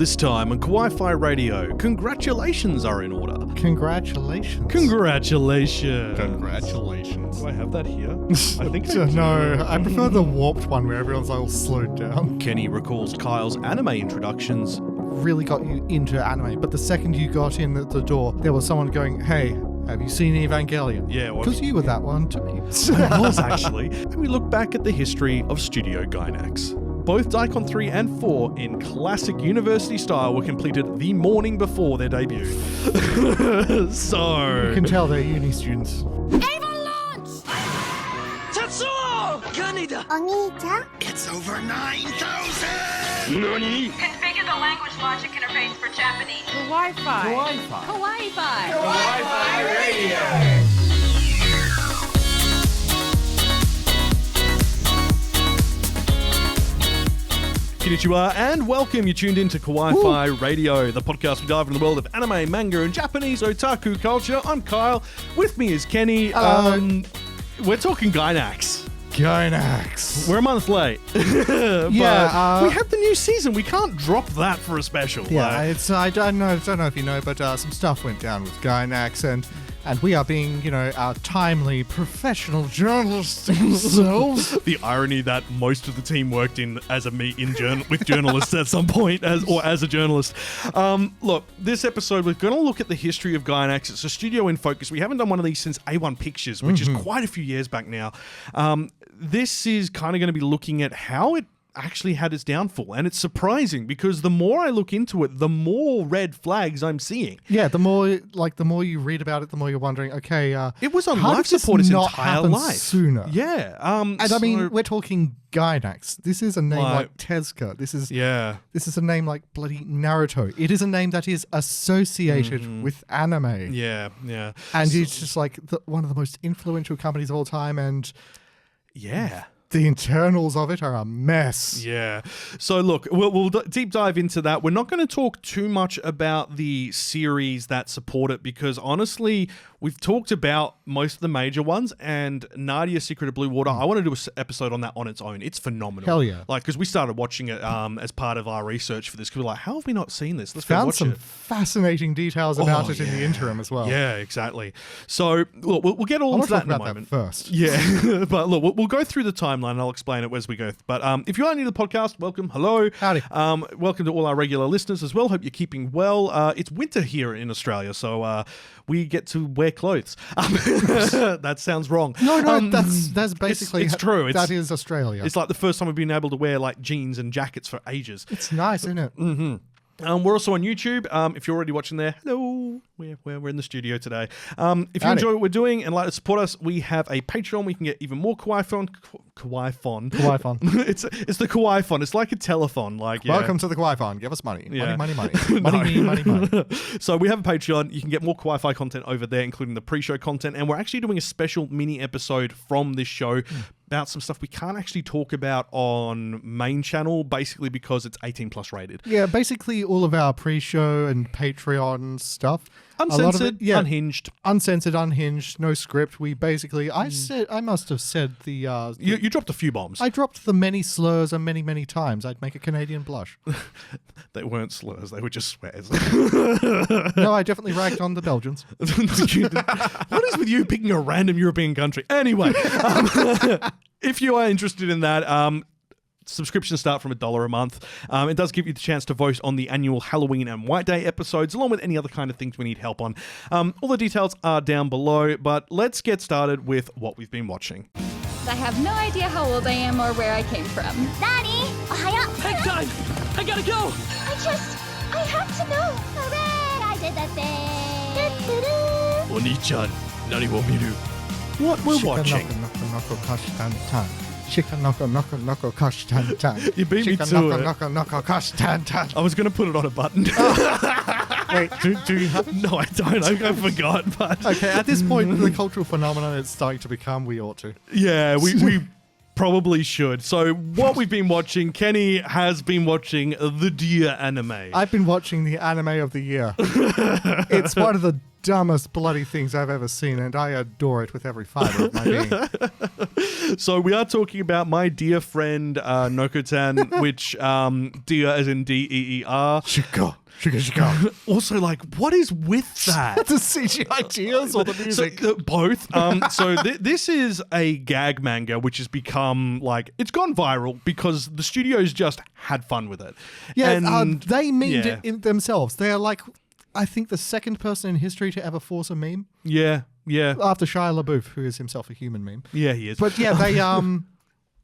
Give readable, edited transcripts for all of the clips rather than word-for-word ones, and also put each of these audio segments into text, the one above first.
This time on Kawaii-Fi Radio, congratulations are in order. Congratulations. Congratulations. Congratulations. Do I have that here? I think I do. No, I prefer the warped one where everyone's all slowed down. Kenny recalls Kyle's anime introductions. Really got you into anime, but the second you got in at the door, there was someone going, "Hey, have you seen Evangelion?" Yeah, well, because you were that one to me. I was actually. And we look back at the history of Studio Gainax. Both Daikon 3 and 4, in classic university style, were completed the morning before their debut. So... You can tell they're uni students. Ava launch! Tetsuo! Kaneda! Oni-chan? It's over 9,000! Nani? Configure the language logic interface for Japanese. Kawaii-Fi. Kawaii-Fi. Kawaii-Fi. Kawaii-Fi Radio! Konnichiwa and welcome. You're tuned in to Kawaii-Fi Radio, the podcast we dive into the world of anime, manga, and Japanese otaku culture. I'm Kyle. With me is Kenny. We're talking Gainax. Gainax. We're a month late. Yeah, we had the new season. We can't drop that for a special. Yeah, it's I don't know if you know, but some stuff went down with Gainax, and we are being, our timely professional journalists themselves. The irony that most of the team worked with journalists at some point as a journalist. Look, this episode we're going to look at the history of Gainax. It's a studio in focus. We haven't done one of these since A1 Pictures, which is quite a few years back now. This is kind of going to be looking at how it actually had its downfall, and it's surprising because the more I look into it, the more red flags I'm seeing. Yeah, the more you read about it, the more you're wondering, okay, it was on how life did this support its not entire happen life sooner? Yeah, and I mean, we're talking Gainax. This is a name like Tezuka. This is a name like bloody Naruto. It is a name that is associated with anime. Yeah. And it's just like one of the most influential companies of all time, and the internals of it are a mess. Yeah. So look, we'll deep dive into that. We're not going to talk too much about the series that support it because honestly, we've talked about most of the major ones, and Nadia Secret of Blue Water, I want to do an episode on that on its own. It's phenomenal. Hell yeah. Like, because we started watching it as part of our research for this. Because we're like, how have we not seen this? Let's Found go watch some it. Fascinating details about it in the interim as well. Yeah, exactly. So look, we'll get all into that in a moment. That first. Yeah. But look, we'll go through the timeline and I'll explain it as we go. But if you are new to the podcast, welcome. Hello. Howdy. Welcome to all our regular listeners as well. Hope you're keeping well. It's winter here in Australia, so we get to wear clothes. That sounds wrong. No, that's basically it's true. That is Australia. It's like the first time we've been able to wear like jeans and jackets for ages. It's nice, isn't it? Mm-hmm. We're also on YouTube. If you're already watching there, hello. We're in the studio today. If you enjoy what we're doing and like to support us, we have a Patreon. We can get even more Kawaii-Fon. It's the Kawaii-Fon. It's like a telethon. Welcome to the Kawaii-Fon. Give us money. Yeah. Money. money. So we have a Patreon. You can get more Kawaii-Fi content over there, including the pre-show content. And we're actually doing a special mini episode from this show about some stuff we can't actually talk about on main channel, basically because it's 18 plus rated. Yeah, basically all of our pre-show and Patreon stuff. Uncensored, unhinged. Uncensored, unhinged, no script. We basically, I must have said the... You dropped a few bombs. I dropped the many slurs and many, many times. I'd make a Canadian blush. They weren't slurs, they were just swears. No, I definitely ragged on the Belgians. What is with you picking a random European country? Anyway, if you are interested in that... subscriptions start from $1 a month. It does give you the chance to vote on the annual Halloween and White Day episodes, along with any other kind of things we need help on. All the details are down below, but let's get started with what we've been watching. I have no idea how old I am or where I came from. Nani? Ohio? Hang time! I gotta go! I have to know. Hooray! I did the thing. Oni-chan, nani wo miru? What we're watching. You beat me to it. I was going to put it on a button. Wait, do you have it? No, I don't. I forgot. But okay, at this point, the cultural phenomenon is starting to become we ought to. Yeah, we probably should. So what we've been watching, Kenny has been watching the Deer anime. I've been watching the anime of the year. It's one of the dumbest bloody things I've ever seen, and I adore it with every fibre of my being. So we are talking about my dear friend Nokotan, which dear as in D-E-E-R. Shika. Also, like, what is with that? The CGI tears or the music? So, both. This is a gag manga which has become, like, it's gone viral because the studios just had fun with it. Yeah, and, they memed it in themselves. They are like, I think, the second person in history to ever force a meme. Yeah. After Shia LaBeouf, who is himself a human meme. Yeah, he is. But yeah,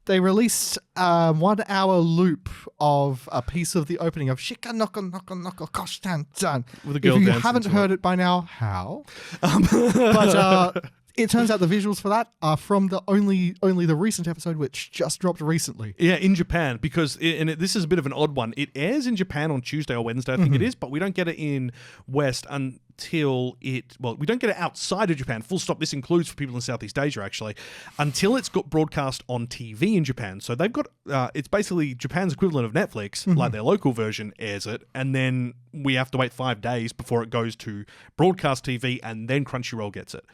they released a 1 hour loop of a piece of the opening of Shika Noko Noko Noko Kosh Tan Tan. With a girl if you dancing haven't to heard it by now, how? But it turns out the visuals for that are from the only the recent episode, which just dropped recently. Yeah, in Japan, because this is a bit of an odd one. It airs in Japan on Tuesday or Wednesday, I think it is, but we don't get it in West until we don't get it outside of Japan. Full stop. This includes for people in Southeast Asia, actually, until it's got broadcast on TV in Japan. So they've got, it's basically Japan's equivalent of Netflix, like their local version airs it, and then we have to wait 5 days before it goes to broadcast TV, and then Crunchyroll gets it.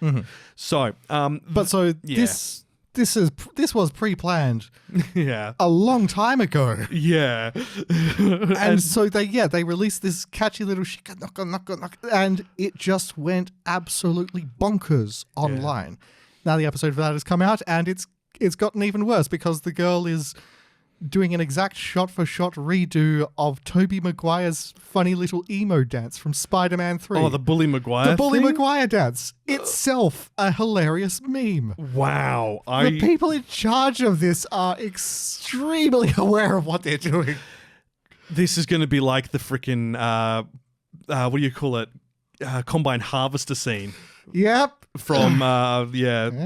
So, this was pre-planned, a long time ago. Yeah, and so they released this catchy little Shika Noko Noko Noko, and it just went absolutely bonkers online. Now the episode for that has come out, and it's gotten even worse because the girl is doing an exact shot-for-shot redo of Tobey Maguire's funny little emo dance from Spider-Man 3. Oh, the Bully Maguire The Bully thing? Maguire dance. Itself a hilarious meme. Wow. The people in charge of this are extremely aware of what they're doing. This is going to be like the freaking, what do you call it? Combine harvester scene. Yep. From,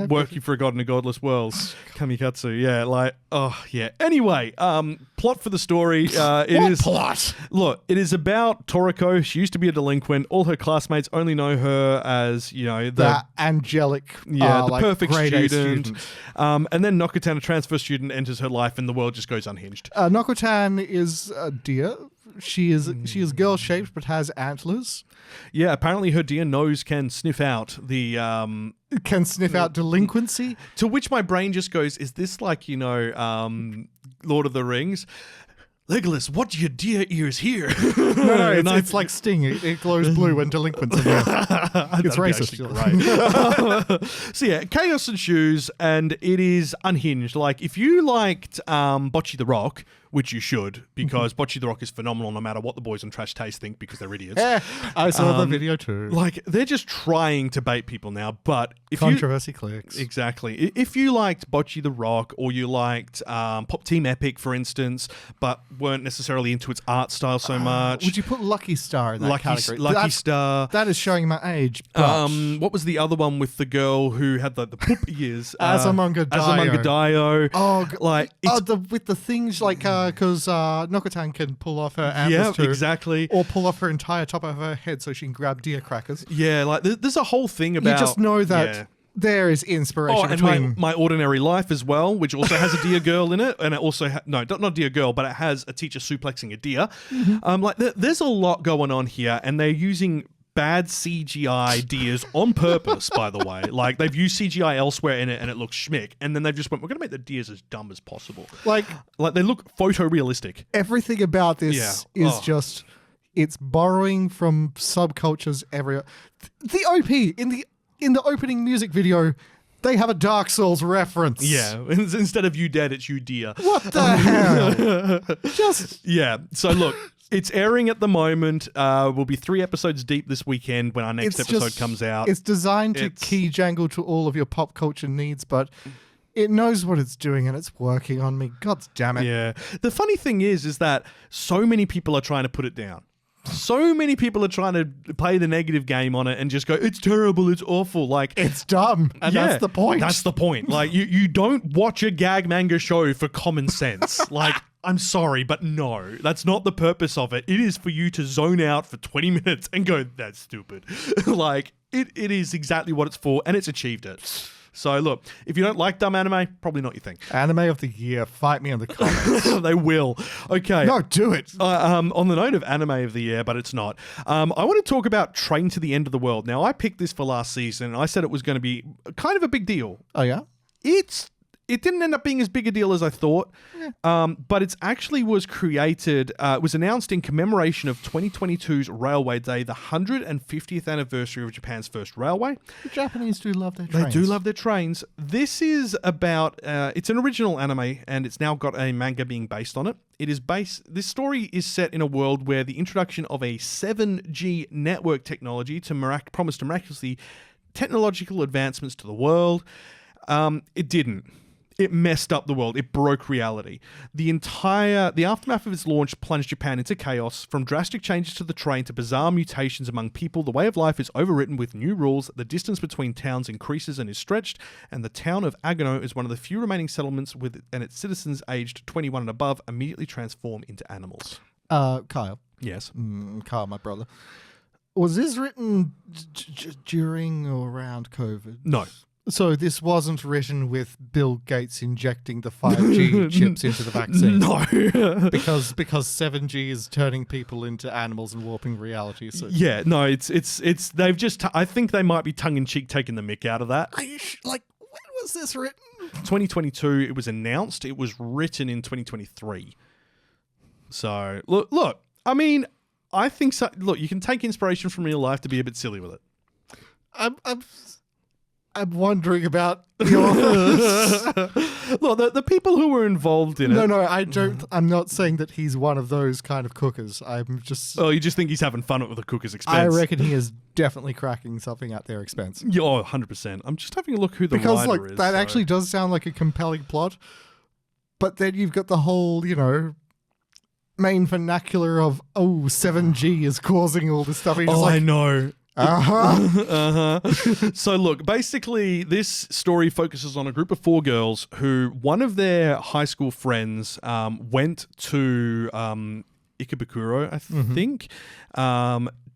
Working for a God in a Godless World. Kamikatsu. Yeah, like, oh, yeah. Anyway, plot for the story. Plot? Look, it is about Toriko. She used to be a delinquent. All her classmates only know her as, the angelic, the perfect grade A student. And then Nokotan, a transfer student, enters her life and the world just goes unhinged. Nokotan is a deer. She is girl-shaped but has antlers. Yeah, apparently her deer nose can sniff out the... can sniff out delinquency? To which my brain just goes, is this like, Lord of the Rings? Legolas, what do your deer ears hear? No, it's like Sting. It glows blue when delinquents are there. It's racist. Right. So yeah, chaos ensues, and it is unhinged. Like, if you liked Bocce the Rock, which you should, because Bocce the Rock is phenomenal no matter what the boys on Trash Taste think, because they're idiots. I saw the video too. Like, they're just trying to bait people now, but if Controversy clicks. Exactly. If you liked Bocce the Rock, or you liked Pop Team Epic, for instance, but weren't necessarily into its art style so much. Would you put Lucky Star in that category? Lucky Star. That is showing my age. But What was the other one with the girl who had the poop ears? Azumanga Daioh. Oh, with the things like because Nokotan can pull off her antlers too, exactly, or pull off her entire top of her head so she can grab deer crackers. Yeah, like there's a whole thing about. You just know that there is inspiration between my Ordinary Life as well, which also has a deer girl in it, and it also not deer girl, but it has a teacher suplexing a deer. There's a lot going on here, and they're using bad CGI deers on purpose, by the way. Like, they've used CGI elsewhere in it and it looks schmick, and then they've just went, we're going to make the deers as dumb as possible. Like they look photorealistic. Everything about this is just, it's borrowing from subcultures everywhere. The OP, in the opening music video, they have a Dark Souls reference. Yeah, instead of you dead, it's you deer. What the hell? Yeah, so look... It's airing at the moment. We'll be 3 episodes deep this weekend when our next episode comes out. It's designed to key jangle to all of your pop culture needs, but it knows what it's doing and it's working on me. God damn it. Yeah. The funny thing is that so many people are trying to put it down. So many people are trying to play the negative game on it and just go, it's terrible, it's awful. Like, it's dumb. And that's the point. That's the point. Like, you don't watch a gag manga show for common sense. Like, I'm sorry, but no, that's not the purpose of it. It is for you to zone out for 20 minutes and go, that's stupid. Like, it is exactly what it's for, and it's achieved it. So look, if you don't like dumb anime, probably not your thing. Anime of the year. Fight me in the comments. They will. Okay. No, do it. On the note of anime of the year, but it's not. I want to talk about Train to the End of the World. Now, I picked this for last season, and I said it was going to be kind of a big deal. Oh, yeah? It didn't end up being as big a deal as I thought, but it actually was created, it was announced in commemoration of 2022's Railway Day, the 150th anniversary of Japan's first railway. The Japanese do love their trains. They do love their trains. This is about, it's an original anime, and it's now got a manga being based on it. This story is set in a world where the introduction of a 7G network technology promised to miraculously technological advancements to the world. It didn't. It messed up the world. It broke reality. The aftermath of its launch plunged Japan into chaos. From drastic changes to the train to bizarre mutations among people, the way of life is overwritten with new rules. The distance between towns increases and is stretched, and the town of Agano is one of the few remaining settlements and its citizens aged 21 and above immediately transform into animals. Kyle. Yes. Kyle, my brother. Was this written during or around COVID? No. So this wasn't written with Bill Gates injecting the 5G chips into the vaccine. No. because 7G is turning people into animals and warping reality. So Yeah, no, it's they've just I think they might be tongue in cheek taking the mick out of that. when was this written? 2022 it was announced. It was written in 2023. So, look, I mean, I think so. Look, you can take inspiration from real life to be a bit silly with it. I'm wondering about your... Look, the people who were involved in it. No, I don't. I'm not saying that he's one of those kind of cookers. I'm just... Oh, you just think he's having fun at the cooker's expense? I reckon he is definitely cracking something at their expense. Yeah, 100%. I'm just having a look who the writer is. That actually does sound like a compelling plot. But then you've got the whole, main vernacular of, 7G is causing all this stuff. I know. Uh-huh. So look, basically this story focuses on a group of 4 girls who one of their high school friends went to Ikebukuro, I think,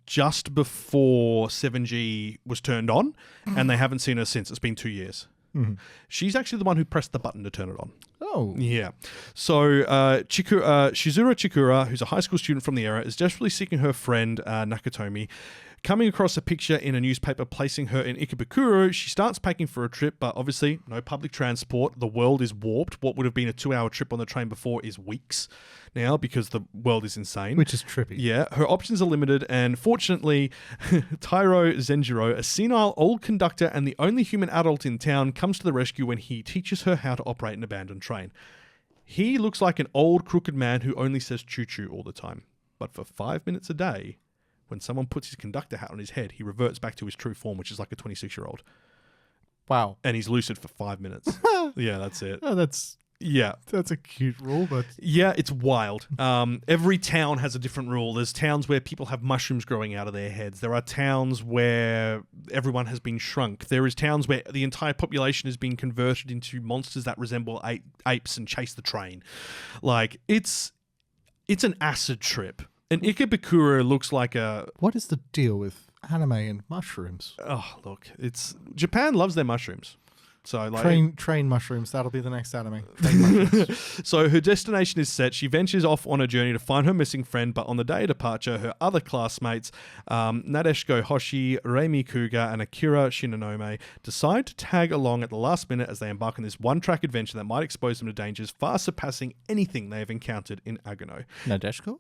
just before 7G was turned on, and they haven't seen her since. It's been 2 years. Mm-hmm. She's actually the one who pressed the button to turn it on. Oh. Yeah. So Shizuru Chikura, who's a high school student from the era, is desperately seeking her friend Nakatomi. Coming across a picture in a newspaper placing her in Ikebukuro, she starts packing for a trip, but obviously no public transport. The world is warped. What would have been a 2-hour trip on the train before is weeks now because the world is insane. Which is trippy. Yeah, her options are limited, and fortunately, Tairo Zenjiro, a senile old conductor and the only human adult in town, comes to the rescue when he teaches her how to operate an abandoned train. He looks like an old crooked man who only says choo-choo all the time. But for 5 minutes a day, when someone puts his conductor hat on his head, he reverts back to his true form, which is like a 26-year-old. Wow. And he's lucid for 5 minutes. Yeah, that's it. Oh, that's a cute rule, but... Yeah, it's wild. Every town has a different rule. There's towns where people have mushrooms growing out of their heads. There are towns where everyone has been shrunk. There is towns where the entire population has been converted into monsters that resemble apes and chase the train. Like, it's an acid trip. And Ikebukuro looks like a... What is the deal with anime and mushrooms? Oh, look, Japan loves their mushrooms. So like train mushrooms, that'll be the next anime. Train mushrooms. So her destination is set. She ventures off on a journey to find her missing friend, but on the day of departure, her other classmates, Nadeshiko Hoshi, Reimi Kuga, and Akira Shinonome, decide to tag along at the last minute as they embark on this one-track adventure that might expose them to dangers far surpassing anything they have encountered in Agano. Nadeshiko?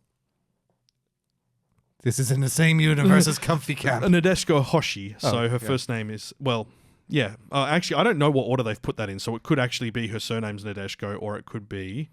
This is in the same universe as Comfy Camp. Nadeshiko Hoshi. So her first name is, yeah. Actually, I don't know what order they've put that in. So it could actually be her surname's Nadeshiko, or it could be...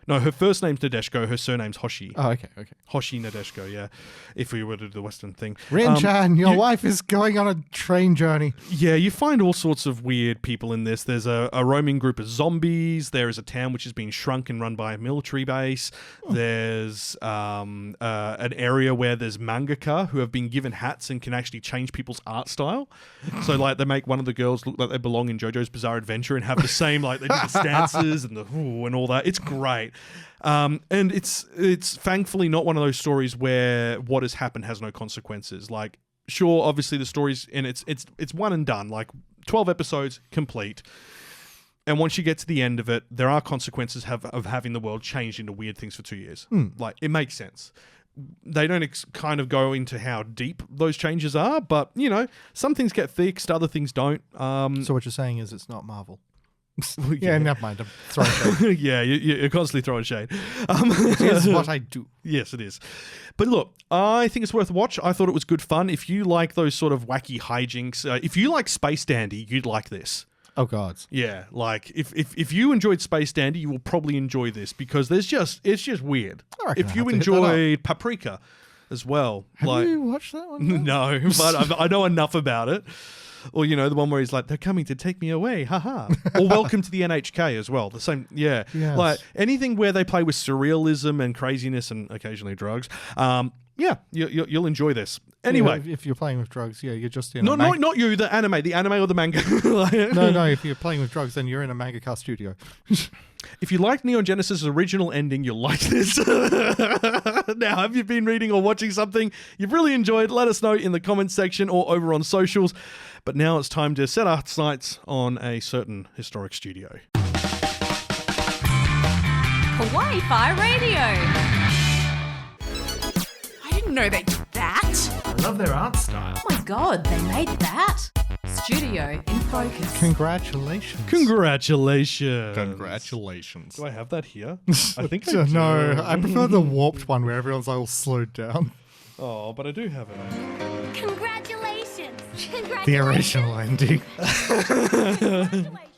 No, her first name's Nadeshiko, her surname's Hoshi. Oh, okay. Hoshi Nadeshiko, yeah. If we were to do the Western thing. Rin-chan, your wife is going on a train journey. Yeah, you find all sorts of weird people in this. There's a roaming group of zombies. There is a town which has been shrunk and run by a military base. There's an area where there's mangaka who have been given hats and can actually change people's art style. So, like, they make one of the girls look like they belong in JoJo's Bizarre Adventure and have the same, like, they do the stances and the and all that. It's great. And it's thankfully not one of those stories where what has happened has no consequences. Like, sure, obviously the story's and it's one and done, like 12 episodes complete. And once you get to the end of it, there are consequences of having the world changed into weird things for 2 years. Like, it makes sense. They don't kind of go into how deep those changes are, but, you know, some things get fixed, other things don't. So what you're saying is it's not Marvel. Yeah, never mind. I'm throwing shade. Yeah, you're constantly throwing shade. It's what I do. Yes, it is. But look, I think it's worth a watch. I thought it was good fun. If you like those sort of wacky hijinks, if you like Space Dandy, you'd like this. Oh God. Yeah, like if you enjoyed Space Dandy, you will probably enjoy this because it's just weird. If you enjoyed Paprika as well, have you watched that one? No, but I know enough about it. Or, you know, the one where he's like, they're coming to take me away, haha. Or Welcome to the NHK as well. The same, yeah. Yes. Like anything where they play with surrealism and craziness and occasionally drugs. Yeah, you'll enjoy this. Anyway. If you're playing with drugs, you're just in not you, the anime or the manga. No, if you're playing with drugs, then you're in a mangaka studio. If you like Neon Genesis' original ending, you'll like this. Now, have you been reading or watching something you've really enjoyed? Let us know in the comments section or over on socials. But now it's time to set our sights on a certain historic studio. Kawaii-Fi Radio. I didn't know they did that. I love their art style. Oh my god, they made that. Studio in focus. Congratulations. Congratulations. Do I have that here? I think I do. No, I prefer the warped one where everyone's all slowed down. Oh, but I do have it. Congratulations. The original ending.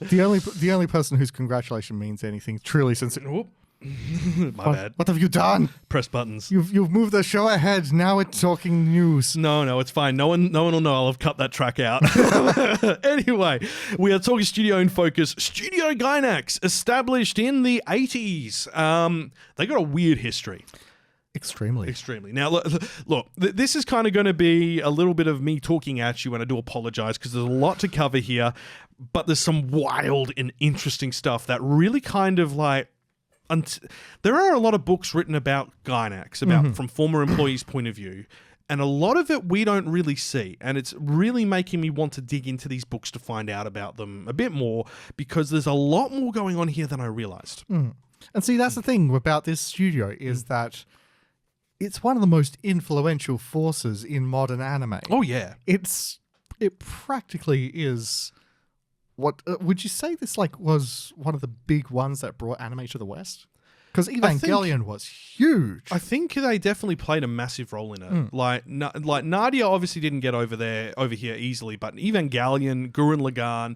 The only person whose congratulation means anything truly since it. Whoop. My bad. What have you done? Press buttons. You've moved the show ahead. Now it's talking news. No, it's fine. No one will know. I'll have cut that track out. Anyway, we are talking Studio in Focus. Studio Gainax, established in the 80s. They got a weird history. Extremely. Now, look, this is kind of going to be a little bit of me talking at you, and I do apologize because there's a lot to cover here, but there's some wild and interesting stuff that really kind of like... there are a lot of books written about Gainax, from former employees' point of view, and a lot of it we don't really see, and it's really making me want to dig into these books to find out about them a bit more, because there's a lot more going on here than I realized. And see, that's the thing about this studio is that it's one of the most influential forces in modern anime. Oh, yeah. It practically is... What would you say this was one of the big ones that brought anime to the West? Because Evangelion was huge. I think they definitely played a massive role in it. Like Nadia obviously didn't get over here easily, but Evangelion, Gurren Lagann,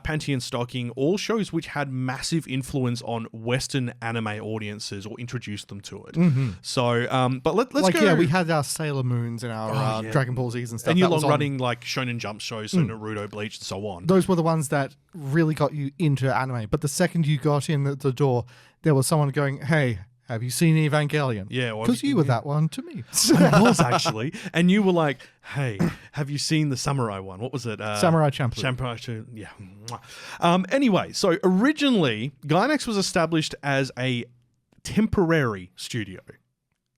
Pantheon Stocking, all shows which had massive influence on Western anime audiences or introduced them to it. So, but let's go. Yeah, we had our Sailor Moons and our Dragon Ball Z's and stuff. And your long-running Shonen Jump shows, so Naruto, Bleach, and so on. Those were the ones that really got you into anime. But the second you got in the door, there was someone going, "Hey, have you seen Evangelion?" Yeah, because you were that one to me. I was actually, and you were like, "Hey, have you seen the samurai one? What was it? Samurai Champloo. Samurai Champloo. Yeah." Anyway, so originally, Gainax was established as a temporary studio.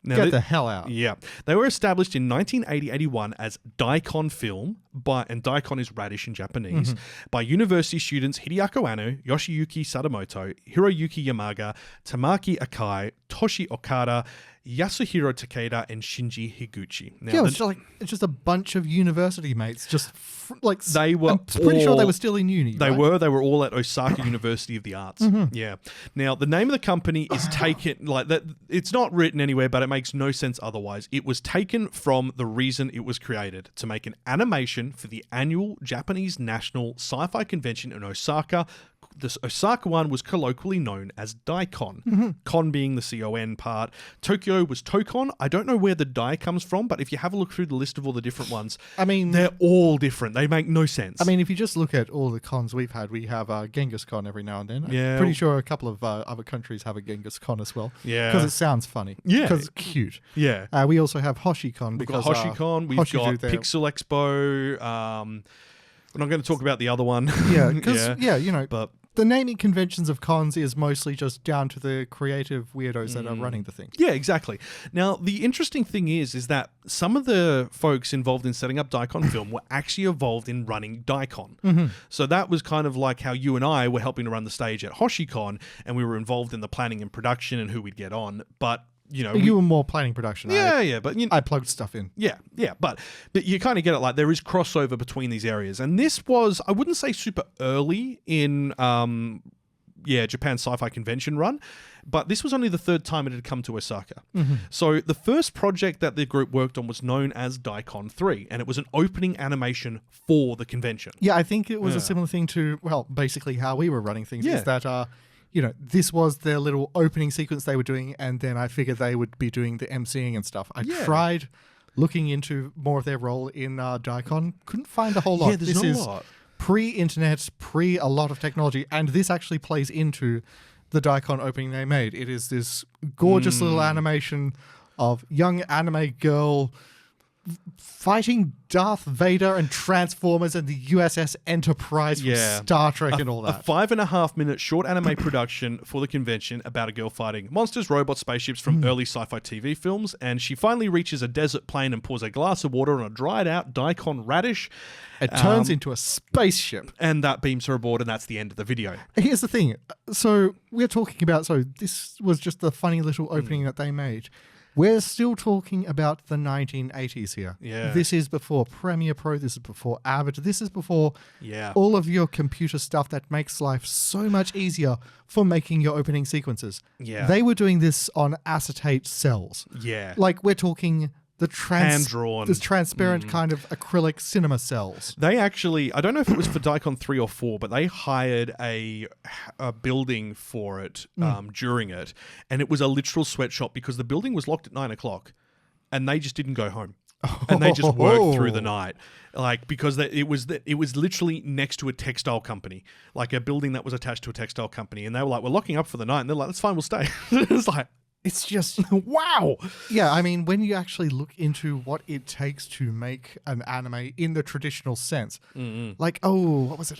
Now, Get the hell out. Yeah. They were established in 1980-81 as Daikon Film, and Daikon is radish in Japanese, by university students Hideaki Anno, Yoshiyuki Sadamoto, Hiroyuki Yamaga, Tamaki Akai, Toshi Okada, Yasuhiro Takeda, and Shinji Higuchi. Now, it's just a bunch of university mates. They were. I'm pretty sure they were still in uni. They were. They were all at Osaka University of the Arts. Yeah. Now the name of the company is taken that. It's not written anywhere, but it makes no sense otherwise. It was taken from the reason it was created, to make an animation for the annual Japanese National Sci-Fi Convention in Osaka. The Osaka one was colloquially known as Daikon, con being the C-O-N part. Tokyo was Tokon. I don't know where the Dai comes from, but if you have a look through the list of all the different ones, I mean, they're all different. They make no sense. I mean, if you just look at all the cons we've had, we have Genghis Con every now and then. Yeah. I'm pretty sure a couple of other countries have a Genghis Con as well. Yeah. Because it sounds funny. Yeah. Because it's cute. Yeah. We also have Hoshicon. We've got Hoshicon. We've got Pixel Expo. We're not going to talk about the other one. Yeah, because, you know, but the naming conventions of cons is mostly just down to the creative weirdos that are running the thing. Yeah, exactly. Now, the interesting thing is that some of the folks involved in setting up Daikon Film were actually involved in running Daikon. So that was kind of like how you and I were helping to run the stage at HoshiCon, and we were involved in the planning and production and who we'd get on. But you were more planning production. But I plugged stuff in. But you kind of get it. Like there is crossover between these areas, and this was, I wouldn't say super early in Japan's sci-fi convention run, but this was only the third time it had come to Osaka. So the first project that the group worked on was known as Daikon 3, and it was an opening animation for the convention. Yeah, I think it was a similar thing to, well, basically how we were running things. Is that this was their little opening sequence they were doing, and then I figured they would be doing the emceeing and stuff. I tried looking into more of their role in Daikon, couldn't find a whole lot. Yeah, there's not a lot. Pre-internet, pre a lot of technology, and this actually plays into the Daikon opening they made. It is this gorgeous little animation of young anime girl fighting Darth Vader and Transformers and the USS Enterprise from Star Trek and all that. A 5.5-minute short anime production for the convention about a girl fighting monsters, robots, spaceships from early sci-fi TV films, and she finally reaches a desert plain and pours a glass of water on a dried-out Daikon radish. It turns into a spaceship. And that beams her aboard, and that's the end of the video. Here's the thing. So we're talking about, this was just the funny little opening that they made. We're still talking about the 1980s here. Yeah. This is before Premiere Pro. This is before Avid. This is before all of your computer stuff that makes life so much easier for making your opening sequences. Yeah. They were doing this on acetate cells. Yeah. Like we're talking the hand-drawn, this transparent kind of acrylic cinema cells. They actually, I don't know if it was for Daikon 3 or 4, but they hired a building for it during it, and it was a literal sweatshop because the building was locked at 9 o'clock, and they just didn't go home. And they just worked through the night, like because it was literally next to a textile company, like a building that was attached to a textile company, and they were like, "We're locking up for the night," and they're like, "That's fine, we'll stay." It's like. It's just, wow. Yeah, I mean, when you actually look into what it takes to make an anime in the traditional sense, like, what was it?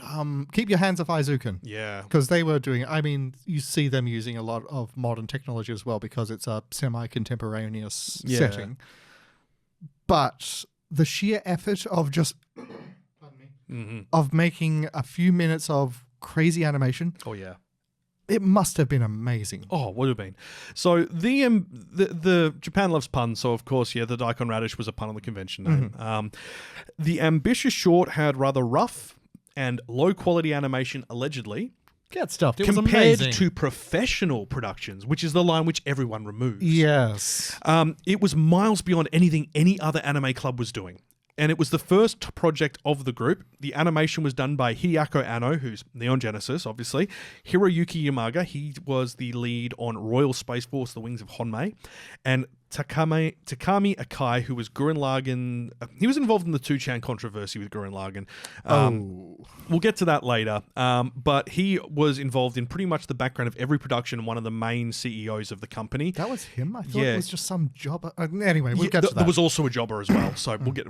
Keep Your Hands Off Aizuken. Yeah. Because they were doing, I mean, you see them using a lot of modern technology as well because it's a semi-contemporaneous setting. But the sheer effort of just, of making a few minutes of crazy animation. Oh, yeah. It must have been amazing. Oh, would have been. So the Japan loves puns, so of course, the Daikon Radish was a pun on the convention name. The ambitious short had rather rough and low quality animation, allegedly. Get stuffed. It was compared amazing. to professional productions, which is the line which everyone removes. Yes. It was miles beyond anything any other anime club was doing. And it was the first project of the group. The animation was done by Hideko Anno, who's Neon Genesis, obviously. Hiroyuki Yamaga, he was the lead on Royal Space Force, The Wings of Honmei. And Takami Akai, who was Gurren Lagann. He was involved in the 2chan controversy with Gurren Lagann. We'll get to that later. But he was involved in pretty much the background of every production and one of the main CEOs of the company. That was him? I thought it was just some jobber. Anyway, we'll get to that. There was also a jobber as well. So we'll get,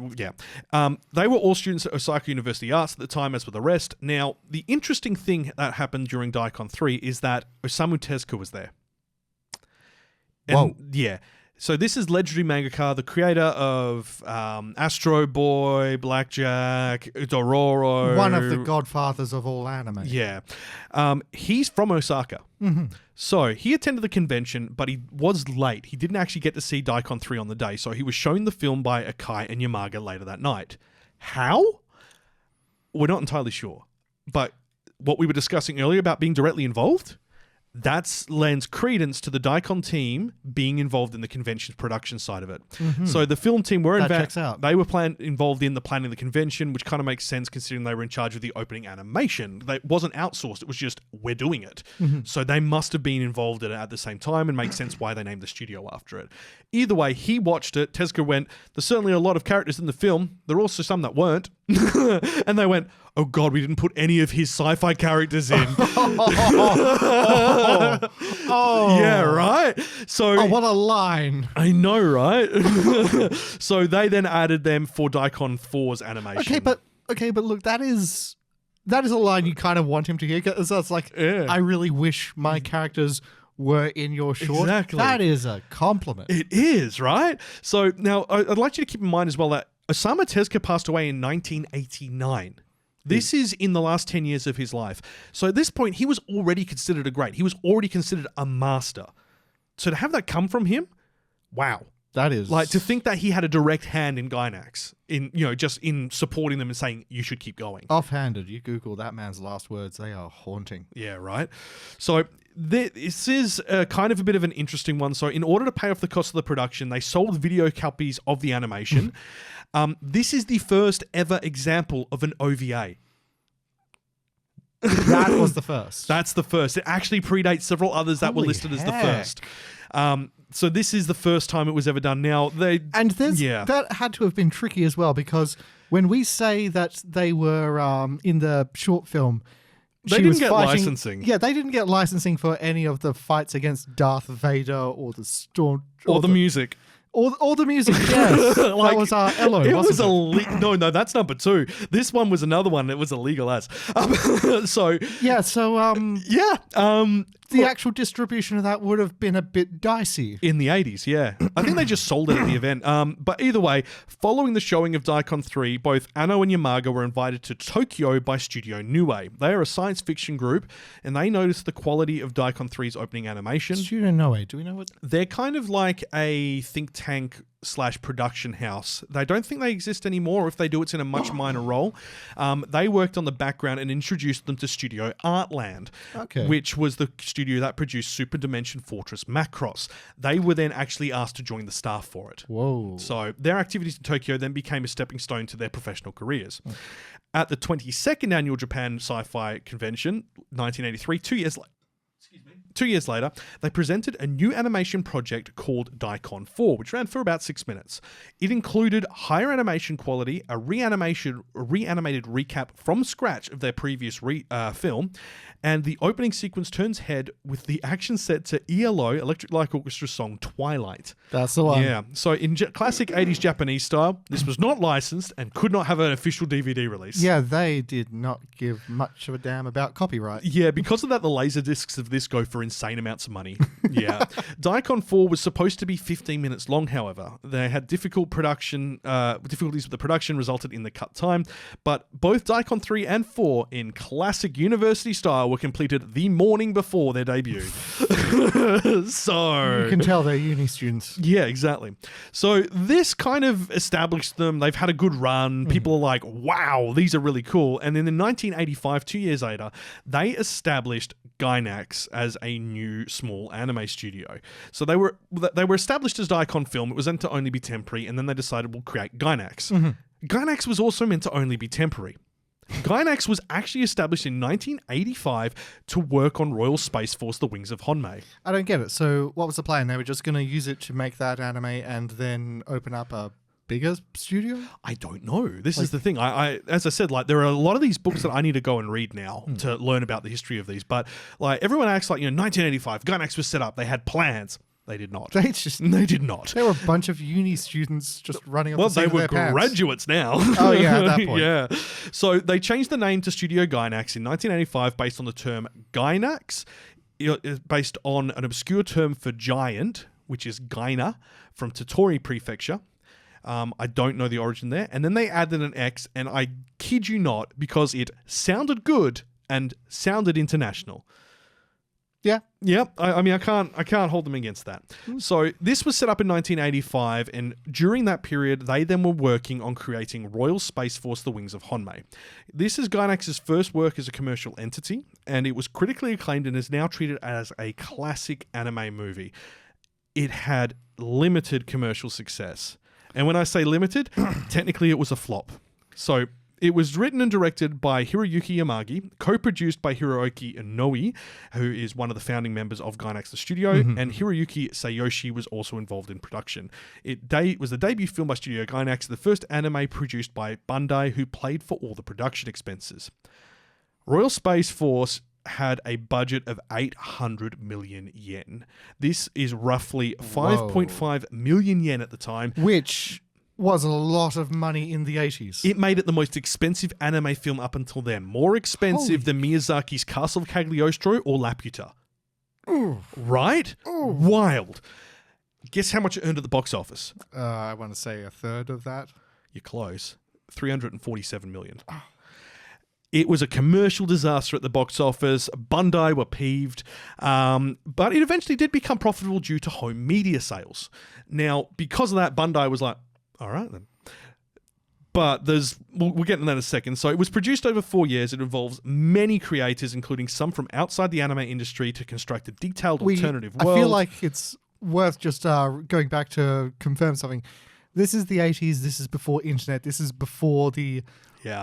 they were all students at Osaka University Arts at the time, as were the rest. Now, the interesting thing that happened during Daikon 3 is that Osamu Tezuka was there. And, yeah. So this is legendary mangaka, the creator of Astro Boy, Blackjack, Dororo. One of the godfathers of all anime. Yeah. He's from Osaka. So he attended the convention, but he was late. He didn't actually get to see Daikon 3 on the day, so he was shown the film by Akai and Yamaga later that night. How? We're not entirely sure. But what we were discussing earlier about being directly involved... that lends credence to the Daikon team being involved in the convention's production side of it. So the film team were they were involved in the planning of the convention, which kind of makes sense considering they were in charge of the opening animation. It wasn't outsourced, it was just, we're doing it. So they must have been involved in it at the same time and makes sense why they named the studio after it. Either way, he watched it. Tezuka went, there's certainly a lot of characters in the film. There are also some that weren't. And they went, oh God, we didn't put any of his sci-fi characters in. Yeah, right? So what a line. I know, right? So they then added them for Daikon 4's animation. Okay, but look, that is that is a line you kind of want him to hear. Because that's like, I really wish my characters were in your short. Exactly. That is a compliment. It is, right? So now I'd like you to keep in mind as well that Osamu Tezuka passed away in 1989. This is in the last 10 years of his life. So at this point, he was already considered a great. He was already considered a master. So to have that come from him, wow. That is... Like, to think that he had a direct hand in Gainax, just in supporting them and saying, you should keep going. Offhanded, you Google that man's last words, they are haunting. Yeah, right? So this is kind of a bit of an interesting one. So in order to pay off the cost of the production, they sold video copies of the animation. This is the first ever example of an OVA. That was the first. That's the first. It actually predates several others that were listed as the first. So this is the first time it was ever done. Now that had to have been tricky as well, because when we say that they were in the short film, they didn't get licensing. Yeah, they didn't get licensing for any of the fights against Darth Vader or the Storm or the music. All the music, yes. That was Elo, wasn't it? No, that's number 2. This one was another one that was illegal as. The actual distribution of that would have been a bit dicey. In the 80s, yeah. I think they just sold it at the event. But either way, following the showing of Daikon 3, both Anno and Yamaga were invited to Tokyo by Studio Nue. They are a science fiction group, and they noticed the quality of Daikon 3's opening animation. Studio Nue, do we know what? They're kind of like a think tank / production house. They don't think they exist anymore. If they do, it's in a much minor role. They worked on the background and introduced them to Studio Artland, which was the studio that produced Super Dimension Fortress Macross. They were then actually asked to join the staff for it. Whoa. So their activities in Tokyo then became a stepping stone to their professional careers. At the 22nd Annual Japan Sci-Fi Convention, 1983, 2 years later, they presented a new animation project called Daikon 4, which ran for about 6 minutes. It included higher animation quality, a reanimated recap from scratch of their previous film, and the opening sequence turns head with the action set to ELO, Electric Light Orchestra song Twilight. That's the one. Yeah. So in classic 80s Japanese style, this was not licensed and could not have an official DVD release. Yeah, they did not give much of a damn about copyright. Yeah, because of that, the laser discs of this go for insane amounts of money. Yeah. Daikon 4 was supposed to be 15 minutes long, however. They had difficulties with the production resulted in the cut time, but both Daikon 3 and 4 in classic university style were completed the morning before their debut. So you can tell they're uni students. Yeah, exactly. So this kind of established them. They've had a good run. People are like, wow, these are really cool. And then in 1985, 2 years later, they established Gainax as a new small anime studio. So they were established as Daikon Film. It was meant to only be temporary, and then they decided we'll create Gainax. Gainax was also meant to only be temporary. Gainax was actually established in 1985 to work on Royal Space Force The Wings of Honmei. I don't get it. So what was the plan? They were just going to use it to make that anime and then open up a bigger studio? I don't know. This is the thing. I as I said, like, there are a lot of these books that I need to go and read now to learn about the history of these. But like, everyone acts like, 1985, Gainax was set up. They had plans. They did not. They did not. They were a bunch of uni students just running off the they seat were of their pants. Graduates now. Oh, yeah, at that point. Yeah. So they changed the name to Studio Gainax in 1985 based on the term Gainax, based on an obscure term for giant, which is Gaina, from Tottori Prefecture. I don't know the origin there. And then they added an X, and I kid you not, because it sounded good and sounded international. Yeah. Yep. I mean, I can't hold them against that. So this was set up in 1985, and during that period, they then were working on creating Royal Space Force The Wings of Honmei. This is Gainax's first work as a commercial entity, and it was critically acclaimed and is now treated as a classic anime movie. It had limited commercial success. And when I say limited, technically it was a flop. So it was written and directed by Hiroyuki Yamagi, co-produced by Hiroaki Inoue, who is one of the founding members of Gainax the studio, and Hiroyuki Sayoshi was also involved in production. It was the debut film by Studio Gainax, the first anime produced by Bandai, who paid for all the production expenses. Royal Space Force had a budget of 800 million yen. This is roughly 5.5 million yen at the time. Which was a lot of money in the 80s. It made it the most expensive anime film up until then. More expensive than Miyazaki's Castle of Cagliostro or Laputa. Ooh. Right? Ooh. Wild. Guess how much it earned at the box office? I want to say a third of that. You're close. $347 million. It was a commercial disaster at the box office. Bandai were peeved, but it eventually did become profitable due to home media sales. Now, because of that, Bandai was like, all right then. But we'll get into that in a second. So it was produced over 4 years. It involves many creators, including some from outside the anime industry, to construct a detailed alternative world. I feel like it's worth just going back to confirm something. This is the 80s. This is before internet. This is before the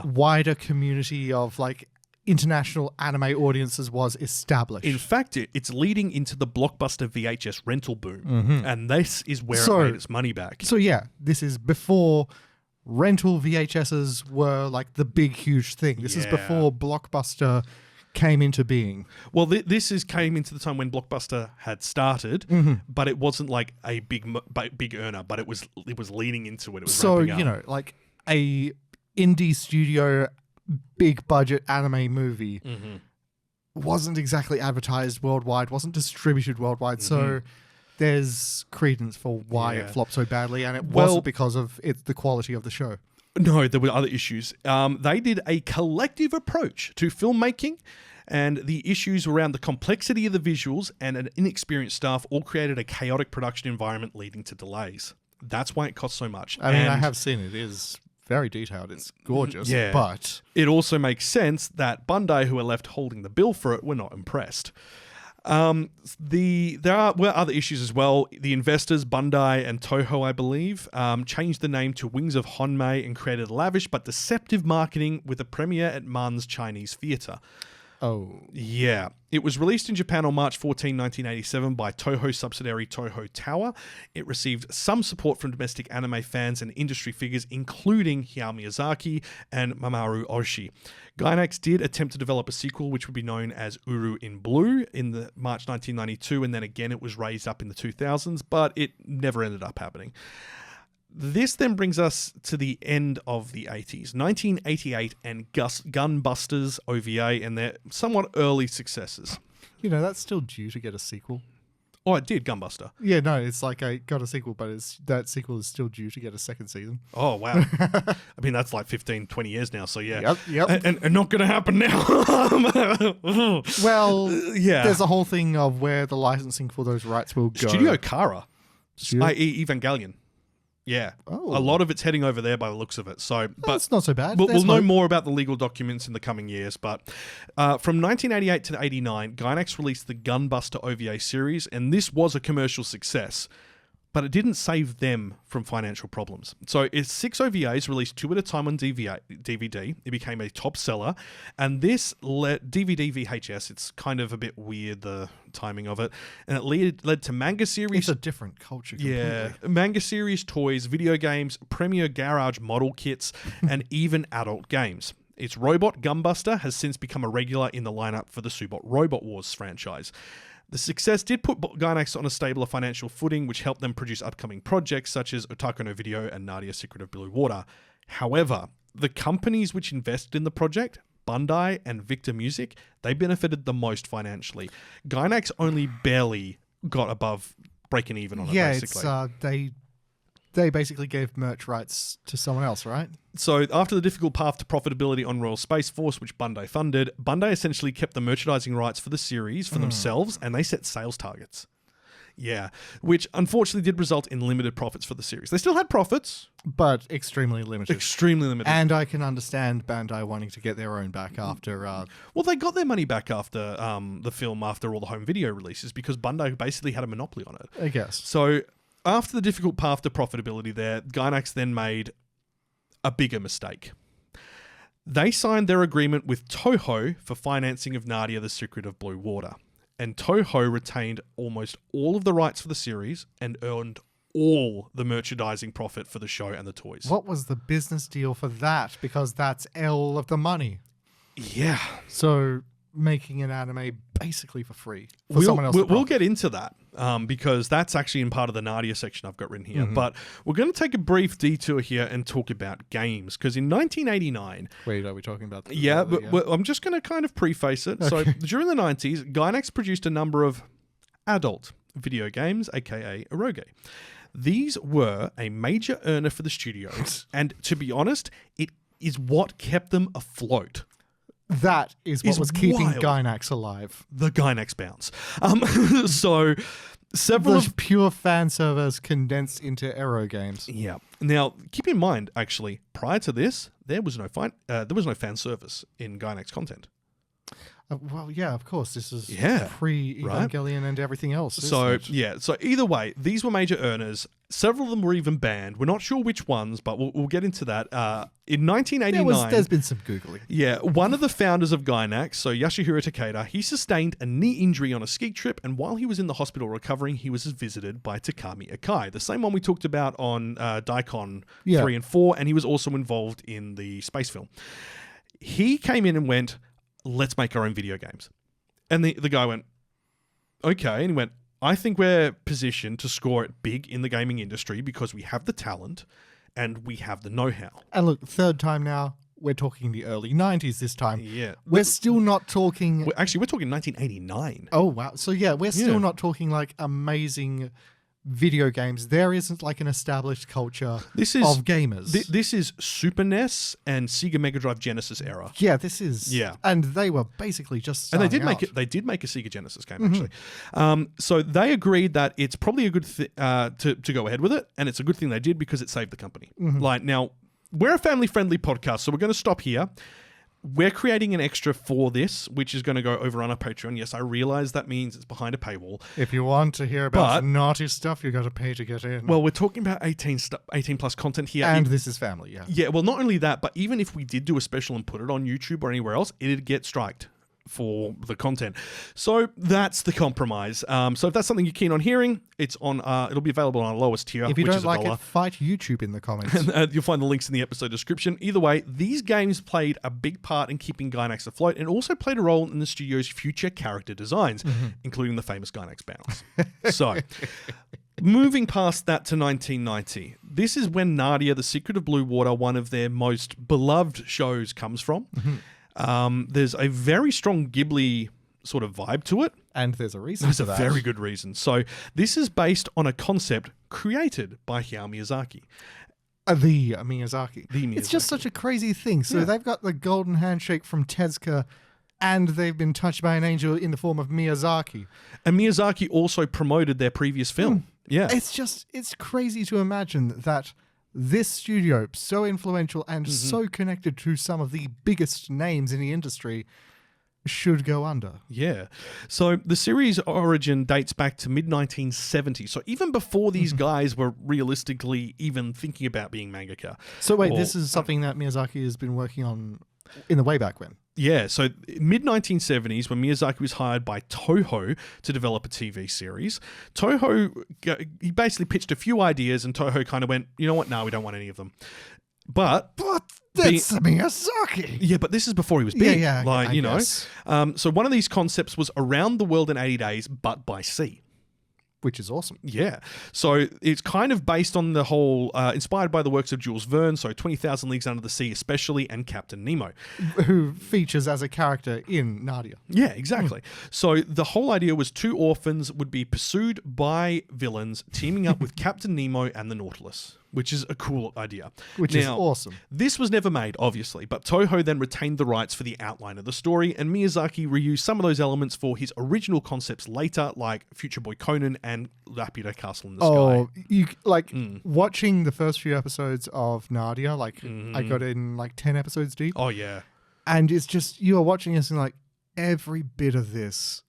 wider community of like international anime audiences was established. In fact, it's leading into the blockbuster VHS rental boom. And this is where it made its money back. So yeah, this is before rental VHSs were like the big, huge thing. This is before Blockbuster came into being. Well, this came into the time when Blockbuster had started, but it wasn't like a big earner, but it was leaning into it. It was ramping up. Like a indie studio, big budget anime movie wasn't exactly advertised worldwide, wasn't distributed worldwide, so there's credence for why it flopped so badly, and it wasn't because of the quality of the show. No, there were other issues. They did a collective approach to filmmaking, and the issues around the complexity of the visuals and an inexperienced staff all created a chaotic production environment leading to delays. That's why it cost so much. I mean, I have seen it. It is very detailed. It's gorgeous. Yeah. But it also makes sense that Bandai, who are left holding the bill for it, were not impressed. There were other issues as well. The investors, Bandai and Toho, I believe, changed the name to Wings of Honmei and created lavish but deceptive marketing with a premiere at Man's Chinese Theatre. Oh. Yeah. It was released in Japan on March 14, 1987 by Toho subsidiary Toho Tower. It received some support from domestic anime fans and industry figures, including Hayao Miyazaki and Mamoru Oshii. Gainax did attempt to develop a sequel, which would be known as Uru in Blue, in the March 1992, and then again it was raised up in the 2000s, but it never ended up happening. This then brings us to the end of the 80s, 1988 and Gunbusters OVA and their somewhat early successes. You know, that's still due to get a sequel. Oh, it did, Gunbuster. Yeah, no, it's like I got a sequel, but that sequel is still due to get a second season. Oh, wow. I mean, that's like 15, 20 years now, so yeah. Yep. And not going to happen now. Well, there's a whole thing of where the licensing for those rights will go. Studio Kara, i.e. Evangelion. Yeah, Oh. a lot of it's heading over there by the looks of it. So, but that's not so bad. We'll know more about the legal documents in the coming years. But from 1988 to 89, Gainax released the Gunbuster OVA series, and this was a commercial success. But it didn't save them from financial problems. So it's 6 OVAs released 2 at a time on DVD. It became a top seller. And this led DVD VHS, it's kind of a bit weird, the timing of it. And it led to manga series. It's a different culture completely. Yeah. Manga series, toys, video games, Premier Garage model kits, and even adult games. Its robot, Gunbuster, has since become a regular in the lineup for the Subot Robot Wars franchise. The success did put Gainax on a stabler financial footing, which helped them produce upcoming projects such as Otaku no Video and Nadia's Secret of Blue Water. However, the companies which invested in the project, Bandai and Victor Music, they benefited the most financially. Gainax only barely got above breaking even on it, basically. Yeah, they basically gave merch rights to someone else, right? So after the difficult path to profitability on Royal Space Force, which Bandai funded, Bandai essentially kept the merchandising rights for the series for themselves, and they set sales targets. Yeah, which unfortunately did result in limited profits for the series. They still had profits, but extremely limited. Extremely limited. And I can understand Bandai wanting to get their own back after... well, they got their money back after the film, after all the home video releases, because Bandai basically had a monopoly on it. I guess. So after the difficult path to profitability there, Gainax then made a bigger mistake. They signed their agreement with Toho for financing of Nadia, the Secret of Blue Water. And Toho retained almost all of the rights for the series and earned all the merchandising profit for the show and the toys. What was the business deal for that? Because that's all of the money. Yeah. So making an anime basically for free for someone else. We'll get into that. because that's actually in part of the Nadia section I've got written here. But we're going to take a brief detour here and talk about games, because in 1989... Wait, are we talking about... But I'm just going to kind of preface it. So during the 90s, Gainax produced a number of adult video games, aka eroge. These were a major earner for the studio, and to be honest, it is what kept them afloat. That is what was keeping wild. Gainax alive. The Gainax bounce. So several Those pure fan servers condensed into Aero games. Yeah. Now, keep in mind, actually, prior to this, there was no fan service in Gainax content. Well, yeah, of course. This is Yeah, pre-Evangelion and everything else. So either way, these were major earners. Several of them were even banned. We're not sure which ones, but we'll get into that. In 1989... There's been some Googling. Yeah, one of the founders of Gainax, so Yasuhiro Takeda, he sustained a knee injury on a ski trip, and while he was in the hospital recovering, he was visited by Takami Akai, the same one we talked about on Daikon 3 and 4, and he was also involved in the space film. He came in and went, let's make our own video games. And the guy went, okay, and he went, I think we're positioned to score it big in the gaming industry because we have the talent and we have the know-how. And look, third time now, we're talking the early 90s this time. Yeah. We're still not talking... We're talking 1989. Oh, wow. So yeah, we're still not talking like amazing video games. There isn't like an established culture of gamers. This is Super NES and Sega Mega Drive Genesis era. Yeah, this is... Yeah. And they were basically just and they did starting make a Sega Genesis game, actually. So they agreed that it's probably a good thing to go ahead with it, and it's a good thing they did because it saved the company. Like, now, we're a family-friendly podcast, so we're going to stop here. We're creating an extra for this, which is going to go over on our Patreon. Yes, I realize that means it's behind a paywall. If you want to hear about naughty stuff, you got to pay to get in. Well, we're talking about 18 plus content here. And this is family, yeah. Yeah, well, not only that, but even if we did do a special and put it on YouTube or anywhere else, it'd get striked for the content. So that's the compromise. So if that's something you're keen on hearing, it's on. It'll be available on our lowest tier. If you which don't is like $1. it, fight YouTube in the comments. And you'll find the links in the episode description. Either way, these games played a big part in keeping Gainax afloat and also played a role in the studio's future character designs, including the famous Gainax bounce. So, moving past that to 1990, this is when Nadia, The Secret of Blue Water, one of their most beloved shows, comes from. There's a very strong Ghibli sort of vibe to it. And there's a reason There's for a that. very good reason. So this is based on a concept created by Hayao Miyazaki. The Miyazaki. The Miyazaki. It's just such a crazy thing. So they've got the golden handshake from Tezuka, and they've been touched by an angel in the form of Miyazaki. And Miyazaki also promoted their previous film. Yeah. It's crazy to imagine that this studio, so influential and so connected to some of the biggest names in the industry, should go under. Yeah. So the series origin dates back to mid-1970s. So even before these guys were realistically even thinking about being mangaka. So wait, this is something that Miyazaki has been working on in the way back when? Yeah, so mid-1970s, when Miyazaki was hired by Toho to develop a TV series, he basically pitched a few ideas, and Toho kind of went, you know what, no, we don't want any of them. But that's Miyazaki! Yeah, but this is before he was big. Yeah, like, I guess. So one of these concepts was Around the World in 80 Days, but by sea. Which is awesome. Yeah. So it's kind of based on the whole, inspired by the works of Jules Verne, so 20,000 Leagues Under the Sea especially, and Captain Nemo. Who features as a character in Nadia. Yeah, exactly. So the whole idea was two orphans would be pursued by villains, teaming up with Captain Nemo and the Nautilus, which is a cool idea. Which is awesome. This was never made, obviously, but Toho then retained the rights for the outline of the story, and Miyazaki reused some of those elements for his original concepts later, like Future Boy Conan and Laputa Castle in the Sky. Watching the first few episodes of Nadia, I got in 10 episodes deep. Oh, yeah. And it's just, you are watching this and every bit of this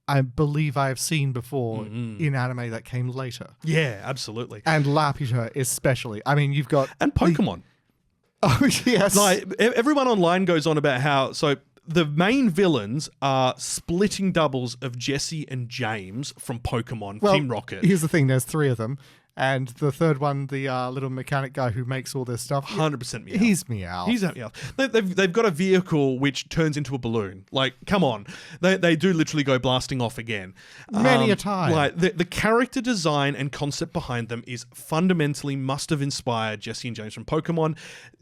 I believe I have seen before in anime that came later. Yeah, absolutely. And Laputa especially. I mean, you've got... And Pokemon. Oh, yes. Everyone online goes on about how... So the main villains are splitting doubles of Jesse and James from Pokemon, Team Rocket. Here's the thing. There's 3 of them. And the third one, the little mechanic guy who makes all this stuff. 100% Meow. He's Meow. He's Meow. They've got a vehicle which turns into a balloon. Like, come on. They do literally go blasting off again. Many a time. Like, the character design and concept behind them is fundamentally must have inspired Jesse and James from Pokemon.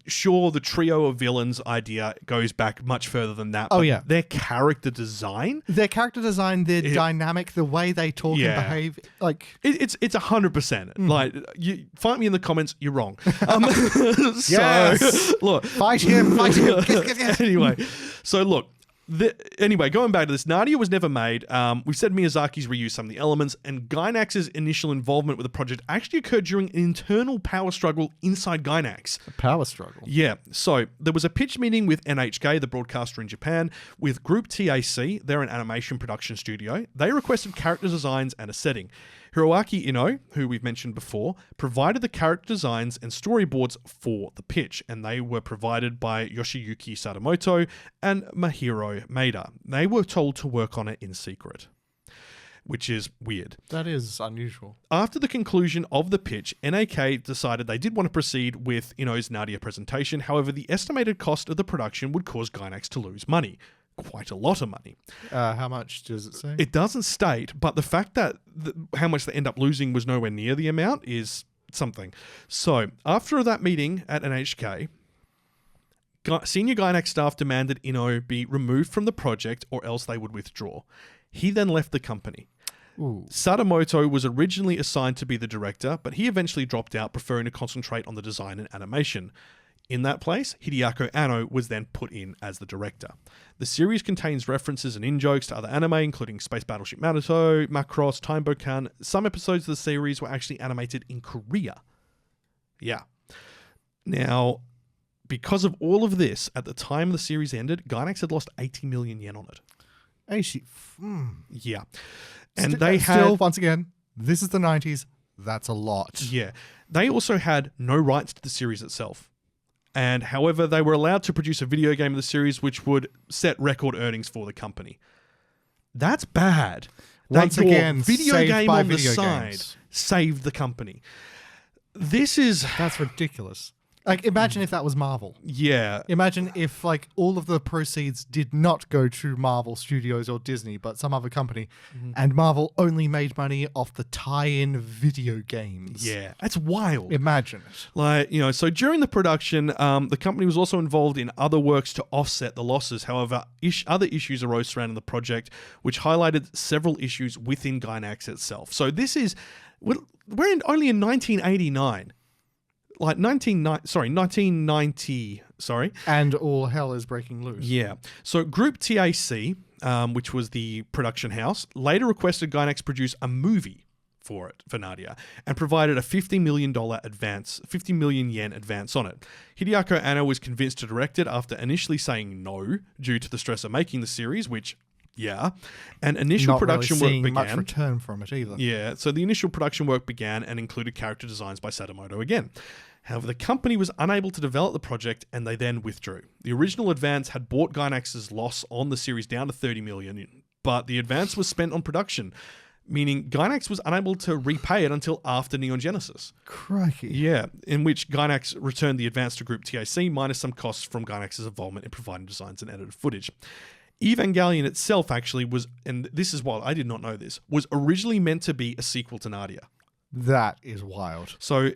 Sure, the trio of villains idea goes back much further than that. Oh, but yeah. Their character design... Their character design, their dynamic, the way they talk and behave, like... It's 100%. Like, you fight me in the comments, you're wrong. Yes! Look... Fight him! Yes. Anyway, so look... Anyway, going back to this, Nadia was never made. We said Miyazaki's reused some of the elements, and Gainax's initial involvement with the project actually occurred during an internal power struggle inside Gainax. A power struggle? Yeah. So there was a pitch meeting with NHK, the broadcaster in Japan, with Group TAC. They're an animation production studio. They requested character designs and a setting. Hiroaki Ino, who we've mentioned before, provided the character designs and storyboards for the pitch, and they were provided by Yoshiyuki Sadamoto and Mahiro Maeda. They were told to work on it in secret, which is weird. That is unusual. After the conclusion of the pitch, NAK decided they did want to proceed with Ino's Nadia presentation. However, the estimated cost of the production would cause Gainax to lose money. Quite a lot of money. How much does it say? It doesn't state, but the fact that how much they end up losing was nowhere near the amount is something. So, after that meeting at NHK, senior Gainax staff demanded Ino be removed from the project or else they would withdraw. He then left the company. Ooh. Sadamoto was originally assigned to be the director, but he eventually dropped out, preferring to concentrate on the design and animation. In that place, Hideaki Anno was then put in as the director. The series contains references and in-jokes to other anime, including Space Battleship Makoto, Macross, Time Bokan. Some episodes of the series were actually animated in Korea. Yeah. Now, because of all of this, at the time the series ended, Gainax had lost 80 million yen on it. 80? Yeah. And they had... Still, once again, this is the 90s. That's a lot. Yeah. They also had no rights to the series itself. And however, they were allowed to produce a video game of the series which would set record earnings for the company. That's bad. Once again, video saved game by on the video side games. saved the company. That's ridiculous. Like, imagine if that was Marvel. Yeah. Imagine if, like, all of the proceeds did not go to Marvel Studios or Disney, but some other company, and Marvel only made money off the tie-in video games. Yeah. That's wild. Imagine it. Like, so during the production, the company was also involved in other works to offset the losses. However, other issues arose surrounding the project, which highlighted several issues within Gainax itself. So this is... We're only in 1989. Like 1990, sorry. And all hell is breaking loose. Yeah. So Group TAC, which was the production house, later requested Gainax produce a movie for Nadia, and provided a $50 million advance, 50 million yen advance on it. Hideaki Anno was convinced to direct it after initially saying no due to the stress of making the series, which... Yeah, and initial Not production really work began. Much return from it either. Yeah, so the initial production work began and included character designs by Sadamoto again. However, the company was unable to develop the project and they then withdrew. The original advance had brought Gainax's loss on the series down to 30 million, but the advance was spent on production, meaning Gainax was unable to repay it until after Neon Genesis. Crikey. Yeah, in which Gainax returned the advance to Group TAC minus some costs from Gainax's involvement in providing designs and edited footage. Evangelion itself actually was, and this is wild, I did not know this, was originally meant to be a sequel to Nadia. That is wild. So,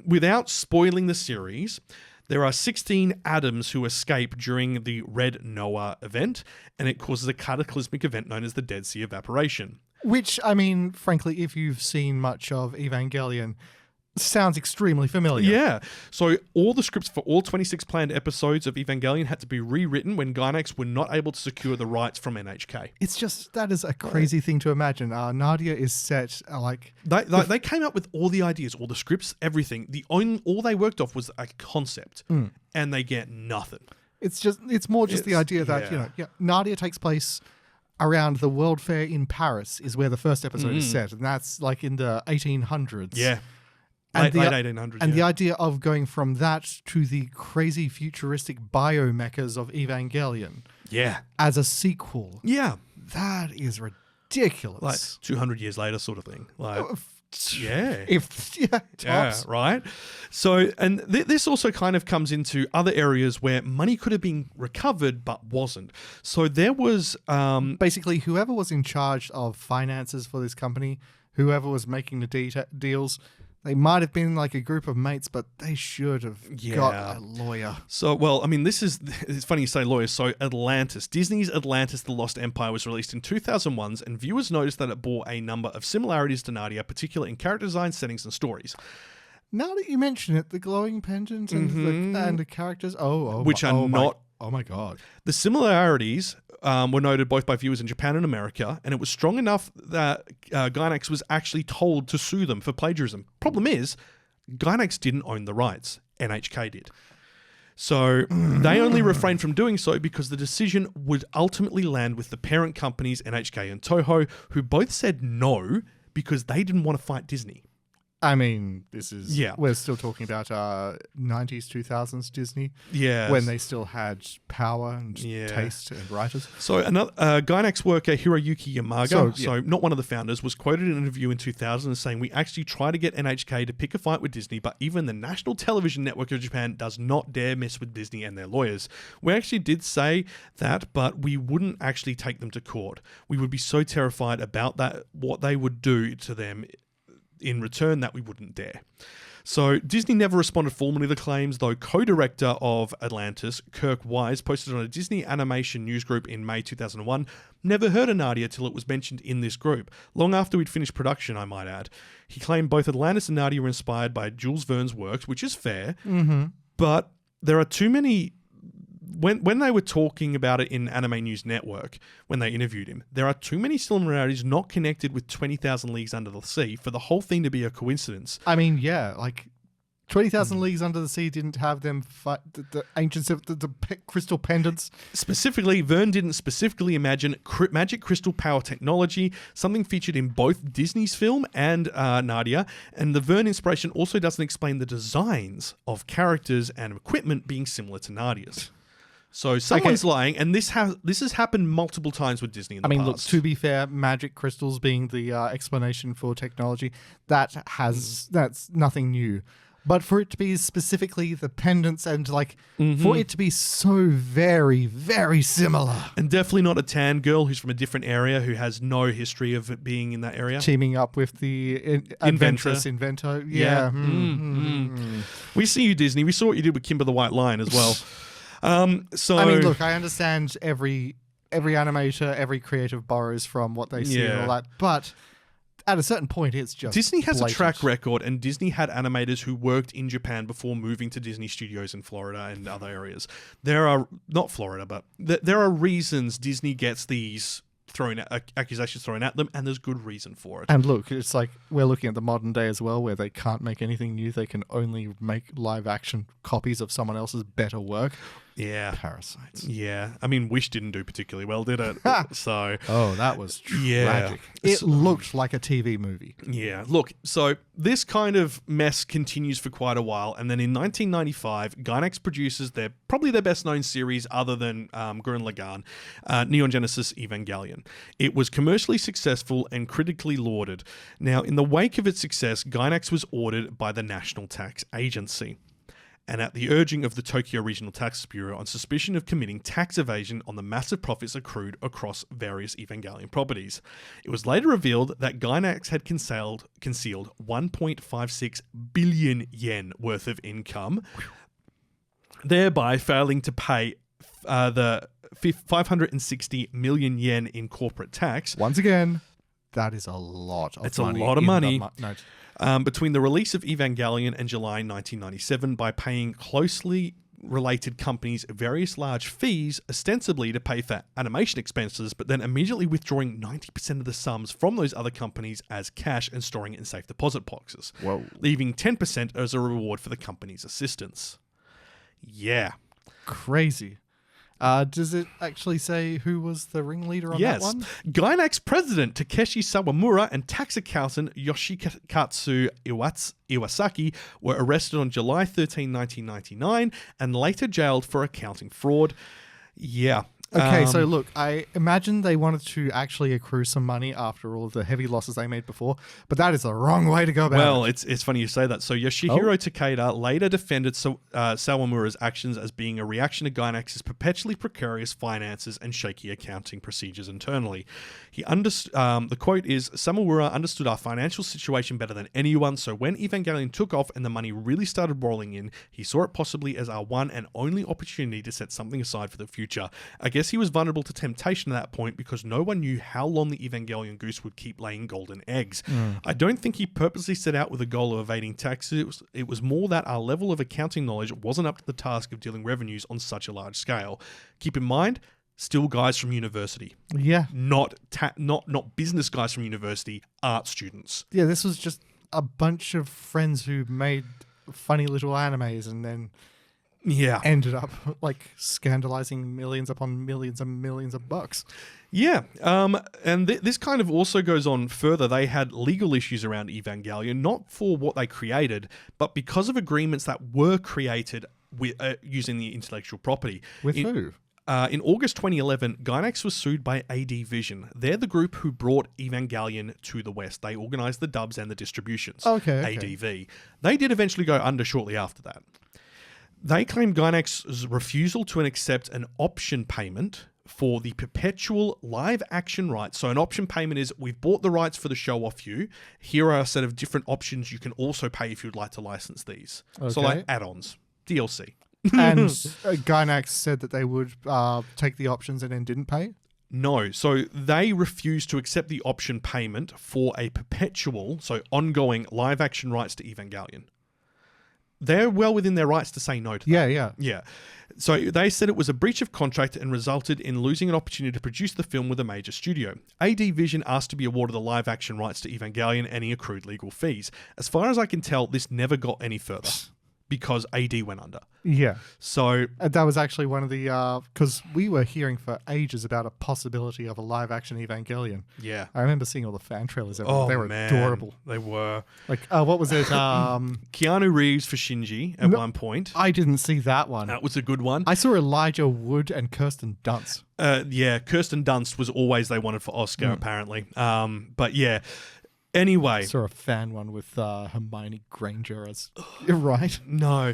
without spoiling the series, there are 16 atoms who escape during the Red Noah event, and it causes a cataclysmic event known as the Dead Sea Evaporation. Which, I mean, frankly, if you've seen much of Evangelion, sounds extremely familiar. Yeah. So all the scripts for all 26 planned episodes of Evangelion had to be rewritten when Gainax were not able to secure the rights from NHK. It's just, that is a crazy thing to imagine. Nadia is set like... They came up with all the ideas, all the scripts, everything. All they worked off was a concept, and they get nothing. It's more just the idea that, Nadia takes place around the World Fair in Paris is where the first episode is set, and that's like in the 1800s. Yeah. And late 1800s. And the idea of going from that to the crazy futuristic biomechas of Evangelion as a sequel. Yeah. That is ridiculous. Like 200 years later sort of thing. Like Yeah. Yeah, tops. right. So, and this also kind of comes into other areas where money could have been recovered but wasn't. So there was Basically, whoever was in charge of finances for this company, whoever was making the deals, they might have been like a group of mates, but they should have got a lawyer. So, well, I mean, it's funny you say lawyers. So Atlantis, Disney's Atlantis, The Lost Empire was released in 2001, and viewers noticed that it bore a number of similarities to Nadia, particularly in character design, settings, and stories. Now that you mention it, the glowing pendant and the characters, oh my god. The similarities were noted both by viewers in Japan and America, and it was strong enough that Gainax was actually told to sue them for plagiarism. Problem is, Gainax didn't own the rights. NHK did. So they only refrained from doing so because the decision would ultimately land with the parent companies, NHK and Toho, who both said no because they didn't want to fight Disney. I mean, we're still talking about 90s, 2000s Disney. Yeah. When they still had power and taste and writers. So another Gainax worker, Hiroyuki Yamaga, so not one of the founders, was quoted in an interview in 2000 as saying, "We actually try to get NHK to pick a fight with Disney, but even the National Television Network of Japan does not dare mess with Disney and their lawyers. We actually did say that, but we wouldn't actually take them to court. We would be so terrified about that, what they would do to them in return, that we wouldn't dare." So Disney never responded formally to the claims, though co-director of Atlantis, Kirk Wise, posted on a Disney animation news group in May 2001, "Never heard of Nadia till it was mentioned in this group. Long after we'd finished production, I might add." He claimed both Atlantis and Nadia were inspired by Jules Verne's works, which is fair, but there are too many... When they were talking about it in Anime News Network, when they interviewed him, there are too many similarities not connected with 20,000 Leagues Under the Sea for the whole thing to be a coincidence. I mean, yeah, like 20,000 Leagues Under the Sea didn't have them fight the ancients of the crystal pendants. Specifically, Verne didn't specifically imagine magic crystal power technology, something featured in both Disney's film and Nadia, and the Verne inspiration also doesn't explain the designs of characters and equipment being similar to Nadia's. So someone's lying, and this has happened multiple times with Disney in the past. Look, to be fair, magic crystals being the explanation for technology, that's nothing new. But for it to be specifically the pendants and for it to be so very, very similar. And definitely not a tan girl who's from a different area who has no history of it being in that area. Teaming up with the adventurous inventor. Yeah. We see you, Disney. We saw what you did with Kimber the White Lion as well. Look, I understand every animator, every creative borrows from what they see and all that, but at a certain point, it's just Disney has blatant. a track record, and Disney had animators who worked in Japan before moving to Disney Studios in Florida and other areas. There are not Florida, but there are reasons Disney gets these accusations thrown at them, and there's good reason for it. And look, it's like we're looking at the modern day as well, where they can't make anything new. They can only make live action copies of someone else's better work. Yeah. Parasites. Yeah. I mean, Wish didn't do particularly well, did it? So. Oh, that was Yeah. tragic. It looked like a TV movie. Yeah. Look, so this kind of mess continues for quite a while, and then in 1995, Gainax produces probably their best known series other than Gurren Lagann, Neon Genesis Evangelion. It was commercially successful and critically lauded. Now, in the wake of its success, Gainax was ordered by the National Tax Agency, and at the urging of the Tokyo Regional Tax Bureau, on suspicion of committing tax evasion on the massive profits accrued across various Evangelion properties. It was later revealed that Gainax had concealed 1.56 billion yen worth of income, thereby failing to pay the 560 million yen in corporate tax. Once again, that is a lot of money. It's a lot of money. Between the release of Evangelion and July 1997 by paying closely related companies various large fees, ostensibly to pay for animation expenses, but then immediately withdrawing 90% of the sums from those other companies as cash and storing it in safe deposit boxes, leaving 10% as a reward for the company's assistance. Yeah. Crazy. Does it actually say who was the ringleader on that one? Gainax president Takeshi Sawamura and tax accountant Yoshikatsu Iwasaki were arrested on July 13, 1999 and later jailed for accounting fraud. Yeah. Okay, so look, I imagine they wanted to actually accrue some money after all of the heavy losses they made before, but that is the wrong way to go about it. Well, it's funny you say that. So Yoshihiro Takeda later defended Sawamura's actions as being a reaction to Gainax's perpetually precarious finances and shaky accounting procedures internally. The quote is, Sawamura understood our financial situation better than anyone, so when Evangelion took off and the money really started rolling in, he saw it possibly as our one and only opportunity to set something aside for the future. I guess he was vulnerable to temptation at that point because no one knew how long the Evangelion goose would keep laying golden eggs. I don't think he purposely set out with a goal of evading taxes. It was more that our level of accounting knowledge wasn't up to the task of dealing revenues on such a large scale. Keep in mind, still guys from university. Yeah. Not business guys from university, art students. Yeah, this was just a bunch of friends who made funny little animes and then ended up like scandalizing millions upon millions and millions of bucks. Yeah, and this kind of also goes on further. They had legal issues around Evangelion, not for what they created, but because of agreements that were created with using the intellectual property. With who? In August 2011, Gainax was sued by AD Vision. They're the group who brought Evangelion to the West. They organised the dubs and the distributions. Okay. ADV. They did eventually go under shortly after that. They claimed Gainax's refusal to accept an option payment for the perpetual live action rights. So an option payment is, we've bought the rights for the show off you. Here are a set of different options you can also pay if you'd like to license these. Okay. So like add-ons, DLC. And Gainax said that they would take the options and then didn't pay? No. So they refused to accept the option payment for a perpetual, so ongoing live action rights to Evangelion. They're well within their rights to say no to that. Yeah. So they said it was a breach of contract and resulted in losing an opportunity to produce the film with a major studio. AD Vision asked to be awarded the live action rights to Evangelion and he accrued legal fees. As far as I can tell, this never got any further because AD went under. Yeah. So that was actually one of the because we were hearing for ages about a possibility of a live action Evangelion. Yeah. I remember seeing all the fan trailers. They were man, adorable. They were. Like what was it? Keanu Reeves for Shinji at one point. I didn't see that one. That was a good one. I saw Elijah Wood and Kirsten Dunst. Yeah, Kirsten Dunst was always they wanted for Oscar apparently. But yeah. Anyway. I saw a fan one with Hermione Granger as... You're right. No.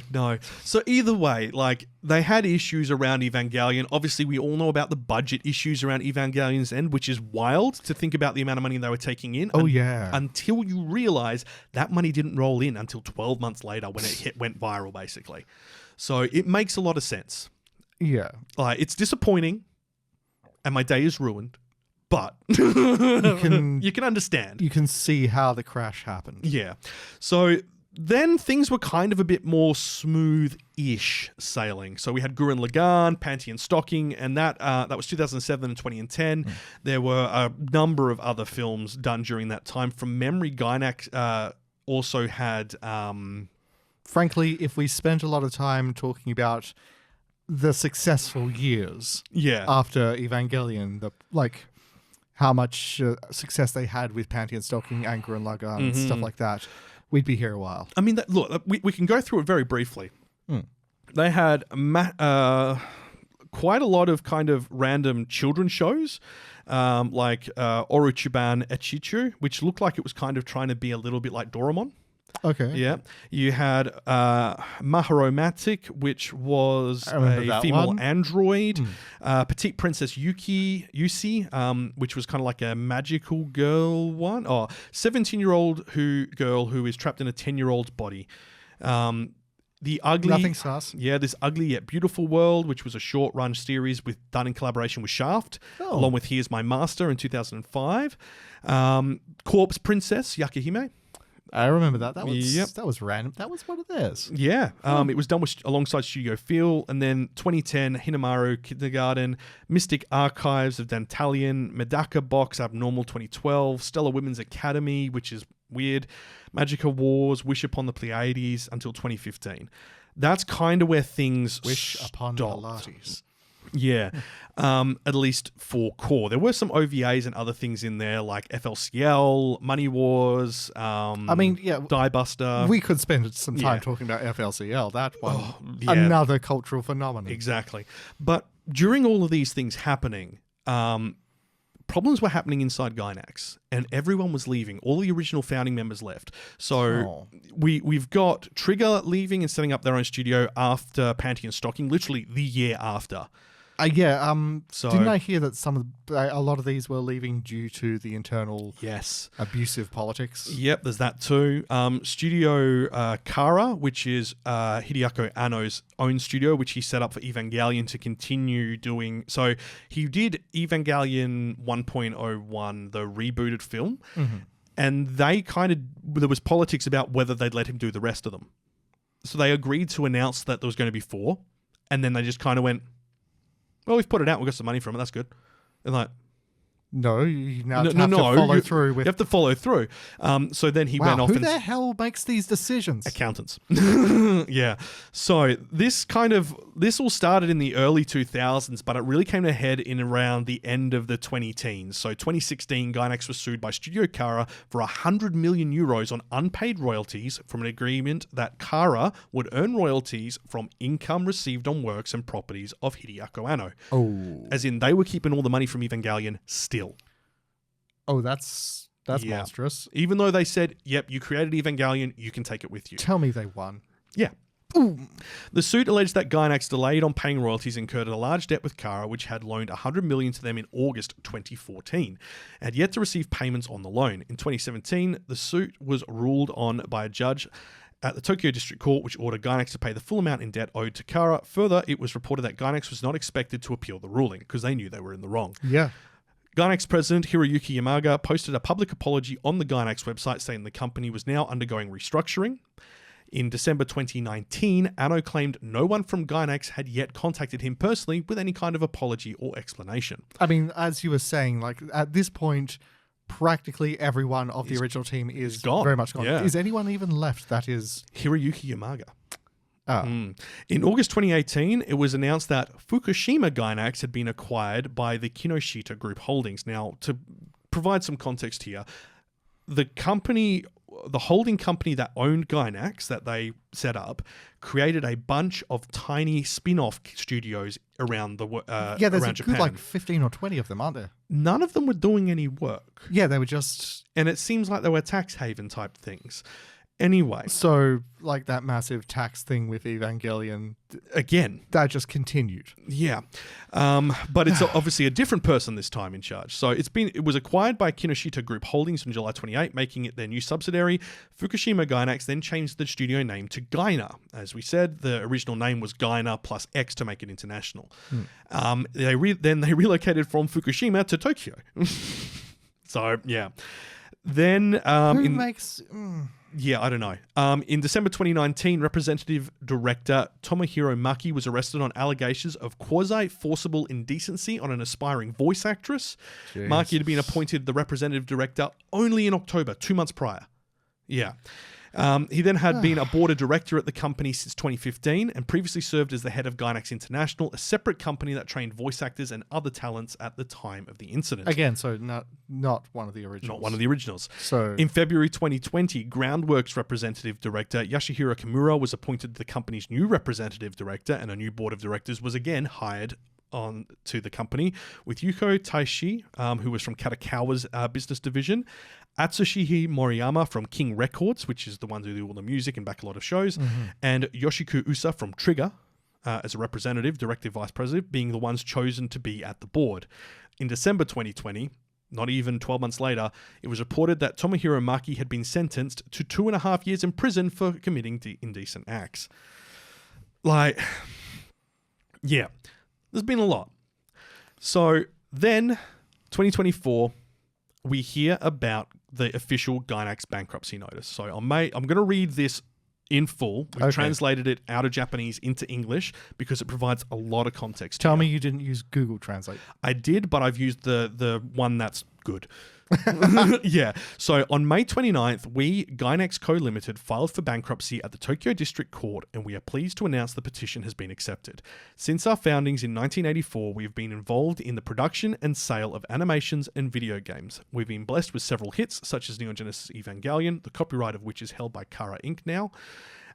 So either way, like, they had issues around Evangelion. Obviously, we all know about the budget issues around Evangelion's end, which is wild to think about the amount of money they were taking in. Until you realize that money didn't roll in until 12 months later when it went viral, basically. So it makes a lot of sense. Yeah. Like, it's disappointing, and my day is ruined. But you can understand. You can see how the crash happened. Yeah. So then things were kind of a bit more smooth-ish sailing. So we had Gurren Lagann, Panty and Stocking, and that was 2007 and 2010. There were a number of other films done during that time. From memory, Gainax also had... Frankly, if we spent a lot of time talking about the successful years after Evangelion, how much success they had with Panty and Stocking, Anchor and Lagann, and stuff like that, we'd be here a while. I mean, look, we can go through it very briefly. They had quite a lot of kind of random children's shows, like Oruchuban Echichu, which looked like it was kind of trying to be a little bit like Doraemon. Okay. Yeah. You had Maharomatic, which was a female one. Android. Petite Princess Yusi, which was kind of like a magical girl one. 17-year-old girl who is trapped in a 10-year-old's body. The ugly... Nothing sus. Yeah, this Ugly Yet Beautiful World, which was a short-run series done in collaboration with Shaft, along with Here's My Master in 2005. Corpse Princess, Yakihime. I remember that. That was random. That was one of theirs. Yeah. It was done alongside Studio Feel. And then 2010, Hinamaru Kindergarten, Mystic Archives of Dantalion, Medaka Box Abnormal 2012, Stellar Women's Academy, which is weird, Magica Wars, Wish Upon the Pleiades until 2015. That's kind of where things Wish Upon the Pilates. Yeah, at least for core. There were some OVAs and other things in there like FLCL, Money Wars, Die Buster. We could spend some time talking about FLCL, that one. Another cultural phenomenon. Exactly. But during all of these things happening, problems were happening inside Gainax, and everyone was leaving. All the original founding members left. So we've got Trigger leaving and setting up their own studio after Pantheon Stocking, literally the year after. Didn't I hear that a lot of these were leaving due to the internal abusive politics? Yep, there's that too. Studio Kara, which is Hideaki Anno's own studio, which he set up for Evangelion to continue doing. So he did Evangelion 1.01, the rebooted film, and there was politics about whether they'd let him do the rest of them. So they agreed to announce that there was going to be 4, and then they just kind of went, well, we've put it out. We've got some money from it. That's good. And like, no, you now have to follow through with. You have to follow through. So then he went off. Who the hell makes these decisions? Accountants. Yeah. So this all started in the early 2000s, but it really came to a head in around the end of the 2010s. So 2016, Gainax was sued by Studio Kara for 100 million euros on unpaid royalties from an agreement that Kara would earn royalties from income received on works and properties of Hideaki Anno. Oh. As in, they were keeping all the money from Evangelion still. Oh, that's monstrous. Even though they said, yep, you created Evangelion, you can take it with you. Tell me they won. Yeah. Ooh. The suit alleged that Gainax delayed on paying royalties, incurred a large debt with Kara, which had loaned 100 million to them in August 2014, and had yet to receive payments on the loan. In 2017, the suit was ruled on by a judge at the Tokyo District Court, which ordered Gainax to pay the full amount in debt owed to Kara. Further, it was reported that Gainax was not expected to appeal the ruling because they knew they were in the wrong. Yeah. Gainax president Hiroyuki Yamaga posted a public apology on the Gainax website saying the company was now undergoing restructuring. In December 2019, Anno claimed no one from Gainax had yet contacted him personally with any kind of apology or explanation. I mean, as you were saying, like at this point, practically everyone of the original team is gone. Very much gone. Yeah. Is anyone even left that is... Hiroyuki Yamaga. Oh. In August 2018, it was announced that Fukushima Gainax had been acquired by the Kinoshita Group Holdings. Now, to provide some context here, the holding company that owned Gainax that they set up created a bunch of tiny spin-off studios around the there's around Japan. Good, like 15 or 20 of them, aren't there? None of them were doing any work. Yeah, they were just... And it seems like they were tax haven type things. Anyway. So, like that massive tax thing with Evangelion... Again. That just continued. Yeah. But it's obviously a different person this time in charge. So it was acquired by Kinoshita Group Holdings on July 28, making it their new subsidiary. Fukushima Gainax then changed the studio name to Gaina. As we said, the original name was Gaina plus X to make it international. They relocated from Fukushima to Tokyo. So, yeah. Then... Yeah, I don't know. In December 2019, Representative Director Tomohiro Maki was arrested on allegations of quasi-forcible indecency on an aspiring voice actress. Jeez. Maki had been appointed the Representative Director only in October, 2 months prior. Yeah. He then had been a board of director at the company since 2015 and previously served as the head of Gainax International, a separate company that trained voice actors and other talents at the time of the incident. Again, so not one of the originals. Not one of the originals. So in February 2020, Groundworks representative director Yasuhiro Kimura was appointed the company's new representative director, and a new board of directors was again hired on to the company with Yuko Taishi, who was from Katakawa's business division, Atsushi Moriyama from King Records, which is the ones who do all the music and back a lot of shows, and Yoshiku Usa from Trigger as a representative, director, vice president, being the ones chosen to be at the board. In December 2020, not even 12 months later, it was reported that Tomohiro Maki had been sentenced to 2.5 years in prison for committing indecent acts. Like, yeah. There's been a lot. So then, 2024, we hear about the official Gainax bankruptcy notice. So I'm going to read this in full. We've translated it out of Japanese into English because it provides a lot of context. Tell me you didn't use Google Translate. I did, but I've used the one that's good. Yeah. So on May 29th, we, Gainax Co. Limited, filed for bankruptcy at the Tokyo District Court, and we are pleased to announce the petition has been accepted. Since our foundings in 1984, we have been involved in the production and sale of animations and video games. We've been blessed with several hits, such as Neon Genesis Evangelion, the copyright of which is held by Kara Inc. now.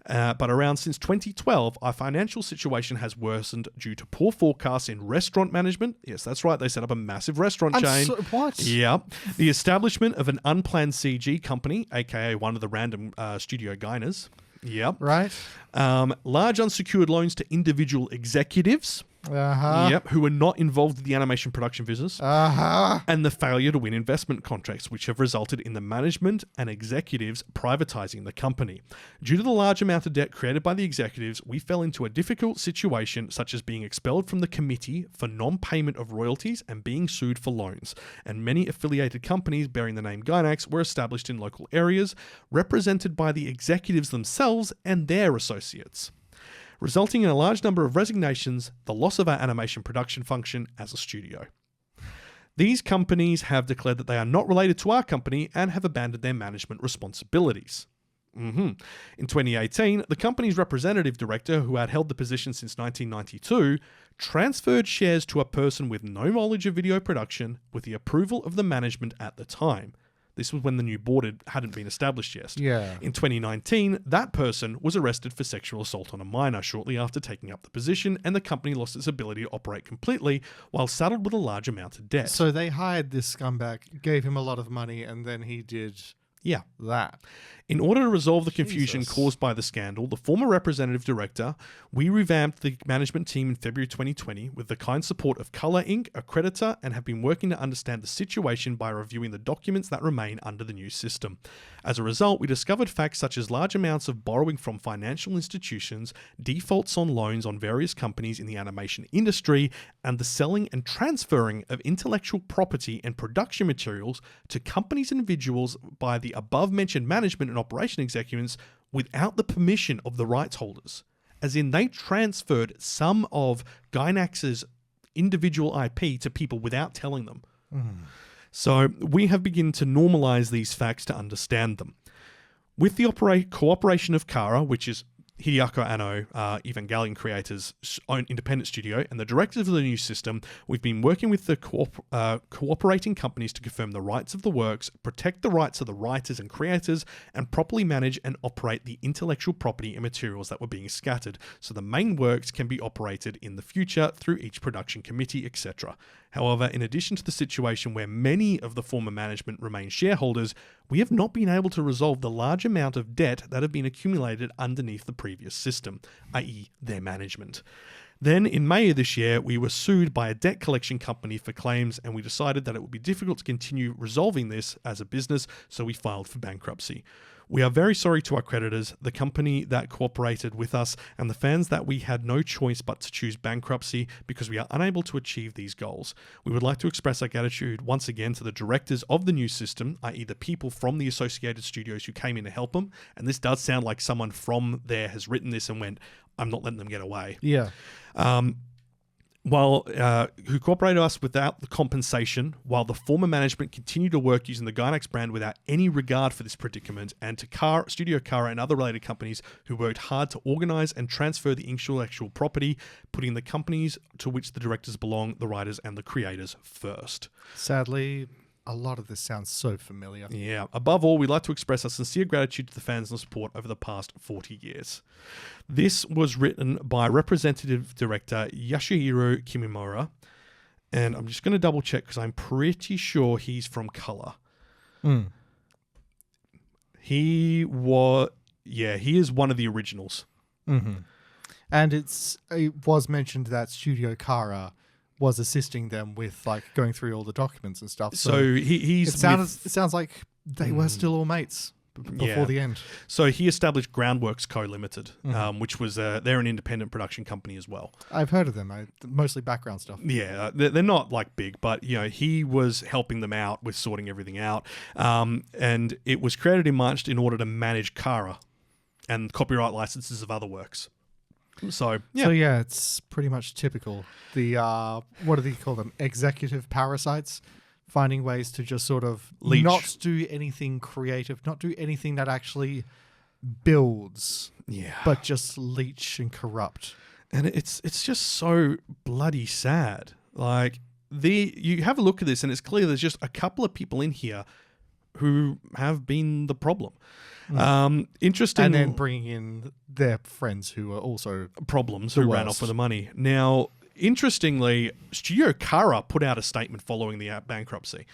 But around since 2012, our financial situation has worsened due to poor forecasts in restaurant management. Yes, that's right. They set up a massive restaurant chain. What? Yeah. The establishment of an unplanned CG company, aka one of the random Studio Gainax. Yep. Right. Large unsecured loans to individual executives. Yep, who were not involved in the animation production business. And the failure to win investment contracts, which have resulted in the management and executives privatizing the company. Due to the large amount of debt created by the executives, we fell into a difficult situation, such as being expelled from the committee for non-payment of royalties and being sued for loans. And many affiliated companies bearing the name Gainax were established in local areas, represented by the executives themselves and their associates, resulting in a large number of resignations, the loss of our animation production function as a studio. These companies have declared that they are not related to our company and have abandoned their management responsibilities. In 2018, the company's representative director, who had held the position since 1992, transferred shares to a person with no knowledge of video production with the approval of the management at the time. This was when the new board hadn't been established yet. Yeah. In 2019, that person was arrested for sexual assault on a minor shortly after taking up the position, and the company lost its ability to operate completely while saddled with a large amount of debt. So they hired this scumbag, gave him a lot of money, and then he did that. In order to resolve the confusion Jesus. caused by the scandal, the former representative director, we revamped the management team in February 2020 with the kind support of Color Inc., a creditor, and have been working to understand the situation by reviewing the documents that remain under the new system. As a result, we discovered facts such as large amounts of borrowing from financial institutions, defaults on loans on various companies in the animation industry, and the selling and transferring of intellectual property and production materials to companies and individuals by the above-mentioned management and operation executives without the permission of the rights holders. As in, they transferred some of Gainax's individual IP to people without telling them. So we have begun to normalize these facts to understand them. With the cooperation of Kara, which is Hideaki Anno, Evangelion creators' own independent studio, and the directors of the new system, we've been working with the cooperating companies to confirm the rights of the works, protect the rights of the writers and creators, and properly manage and operate the intellectual property and materials that were being scattered, so the main works can be operated in the future through each production committee, etc. However, in addition to the situation where many of the former management remain shareholders, we have not been able to resolve the large amount of debt that have been accumulated underneath the previous system, i.e. their management. Then, in May of this year, we were sued by a debt collection company for claims, and we decided that it would be difficult to continue resolving this as a business, so we filed for bankruptcy. We are very sorry to our creditors, the company that cooperated with us, and the fans that we had no choice but to choose bankruptcy because we are unable to achieve these goals. We would like to express our gratitude once again to the directors of the new system, i.e. the people from the associated studios who came in to help them. And this does sound like someone from there has written this and went, I'm not letting them get away. Yeah. Who cooperated with us without the compensation, while the former management continued to work using the Gainax brand without any regard for this predicament, and to Studio Kara and other related companies who worked hard to organize and transfer the intellectual property, putting the companies to which the directors belong, the writers and the creators first. Sadly, a lot of this sounds so familiar. Yeah. Above all, we'd like to express our sincere gratitude to the fans and support over the past 40 years. This was written by Representative Director Yasuhiro Kimimura, and I'm just going to double check because I'm pretty sure he's from Color. He is one of the originals. And it was mentioned that Studio Kara was assisting them with like going through all the documents and stuff. So it sounds like they were still all mates before the end. So he established Groundworks Co. Limited, which was they're an independent production company as well. I've heard of them, mostly background stuff. Yeah, they're not like big, but he was helping them out with sorting everything out. And it was created in March in order to manage Kara and copyright licenses of other works. So yeah, it's pretty much typical. The what do they call them? Executive parasites, finding ways to just sort of leech. Not do anything creative, not do anything that actually builds, but just leech and corrupt. And it's just so bloody sad. Like you have a look at this, and it's clear there's just a couple of people in here who have been the problem. Interesting. And then bringing in their friends who are also problems who ran off with the money. Now, interestingly, Studio Kara put out a statement following the bankruptcy.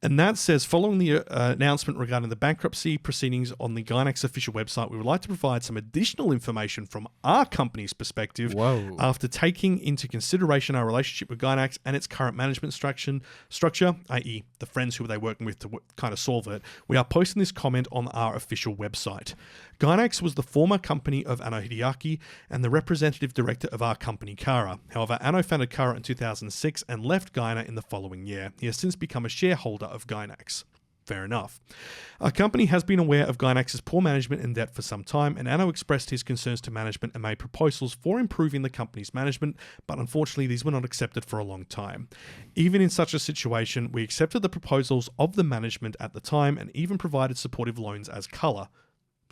And that says, following the announcement regarding the bankruptcy proceedings on the Gainax official website, we would like to provide some additional information from our company's perspective. After taking into consideration our relationship with Gainax and its current management structure, i.e. the friends who they're working with to kind of solve it, we are posting this comment on our official website. Gainax was the former company of Anno Hideaki and the representative director of our company, Kara. However, Anno founded Kara in 2006 and left Gaina in the following year. He has since become a shareholder of Gainax. Fair enough. Our company has been aware of Gainax's poor management and debt for some time, and Anno expressed his concerns to management and made proposals for improving the company's management, but unfortunately these were not accepted for a long time. Even in such a situation, we accepted the proposals of the management at the time and even provided supportive loans as colour.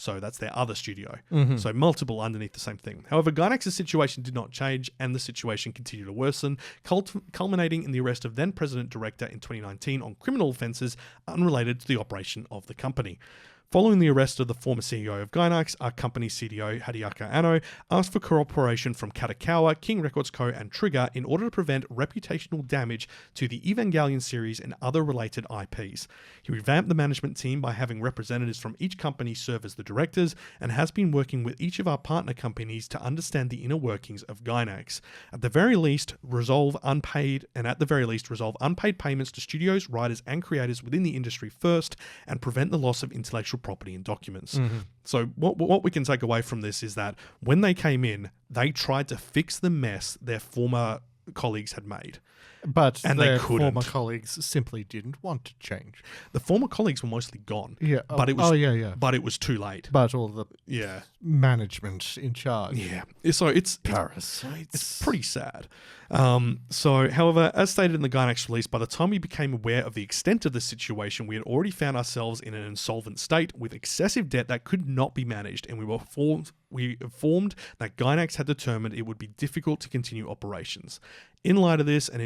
So that's their other studio. So multiple underneath the same thing. However, Gainax's situation did not change and the situation continued to worsen, culminating in the arrest of then President Director in 2019 on criminal offences unrelated to the operation of the company. Following the arrest of the former CEO of Gainax, our company's CDO, Hideaki Anno, asked for cooperation from Katakawa, King Records Co. and Trigger in order to prevent reputational damage to the Evangelion series and other related IPs. He revamped the management team by having representatives from each company serve as the directors and has been working with each of our partner companies to understand the inner workings of Gainax. At the very least, resolve unpaid payments to studios, writers, and creators within the industry first and prevent the loss of intellectual property and documents. So what we can take away from this is that when they came in, they tried to fix the mess their former colleagues had made. But and their they couldn't. former colleagues simply didn't want to change. The former colleagues were mostly gone. Yeah. But it was yeah. But it was too late. But all the management in charge. Yeah. So it's parasites. It's pretty sad. However, as stated in the Gainax release, by the time we became aware of the extent of the situation, we had already found ourselves in an insolvent state with excessive debt that could not be managed, and we informed that Gainax had determined it would be difficult to continue operations. In light of this, and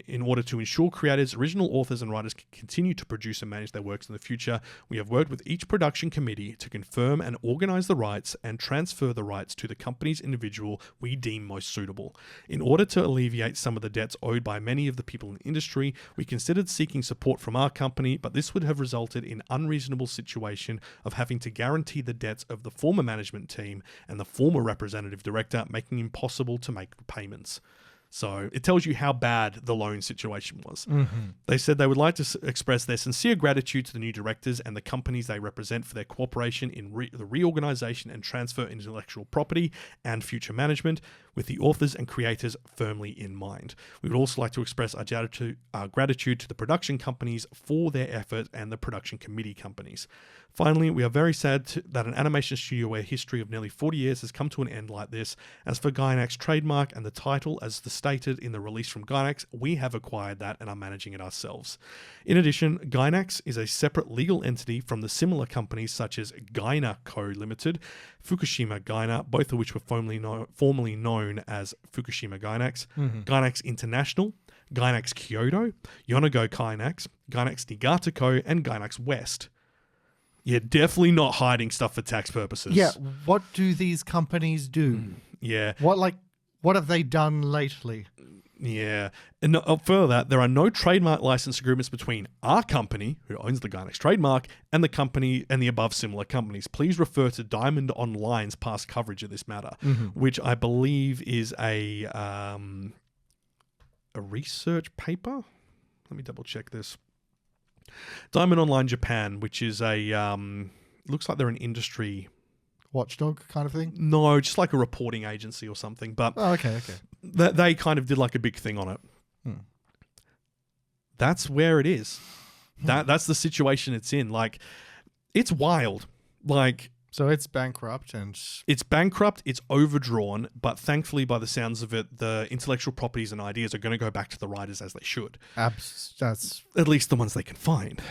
in order to ensure creators, original authors, and writers can continue to produce and manage their works in the future, we have worked with each production committee to confirm and organize the rights and transfer the rights to the company's individual we deem most suitable. In order to alleviate some of the debts owed by many of the people in the industry, we considered seeking support from our company, but this would have resulted in unreasonable situation of having to guarantee the debts of the former management team and the former representative director, making it impossible to make payments. So it tells you how bad the loan situation was. They said they would like to express their sincere gratitude to the new directors and the companies they represent for their cooperation in the reorganization and transfer of intellectual property and future management, with the authors and creators firmly in mind. We would also like to express our gratitude to the production companies for their effort and the production committee companies. Finally, we are very sad that an animation studio where history of nearly 40 years has come to an end like this. As for Gainax trademark and the title, as stated in the release from Gainax, we have acquired that and are managing it ourselves. In addition, Gainax is a separate legal entity from the similar companies such as Gaina Co. Limited, Fukushima Gaina, both of which were formerly known as Fukushima Gainax, Gainax International, Gainax Kyoto, Yonago Gainax, Gainax Niigata Co., and Gainax West. Yeah, definitely not hiding stuff for tax purposes. Yeah, what do these companies do? Yeah. What have they done lately? Yeah. And further that, there are no trademark license agreements between our company, who owns the Gainax trademark, and the company and the above similar companies. Please refer to Diamond Online's past coverage of this matter, which I believe is a research paper. Let me double check this. Diamond Online Japan, which is a looks like they're an industry watchdog kind of thing. No, just like a reporting agency or something. But okay. They kind of did like a big thing on it. That's where it is. That's the situation it's in. Like, it's wild. Like, so it's bankrupt and it's overdrawn, but thankfully, by the sounds of it, the intellectual properties and ideas are going to go back to the writers as they should. That's at least the ones they can find.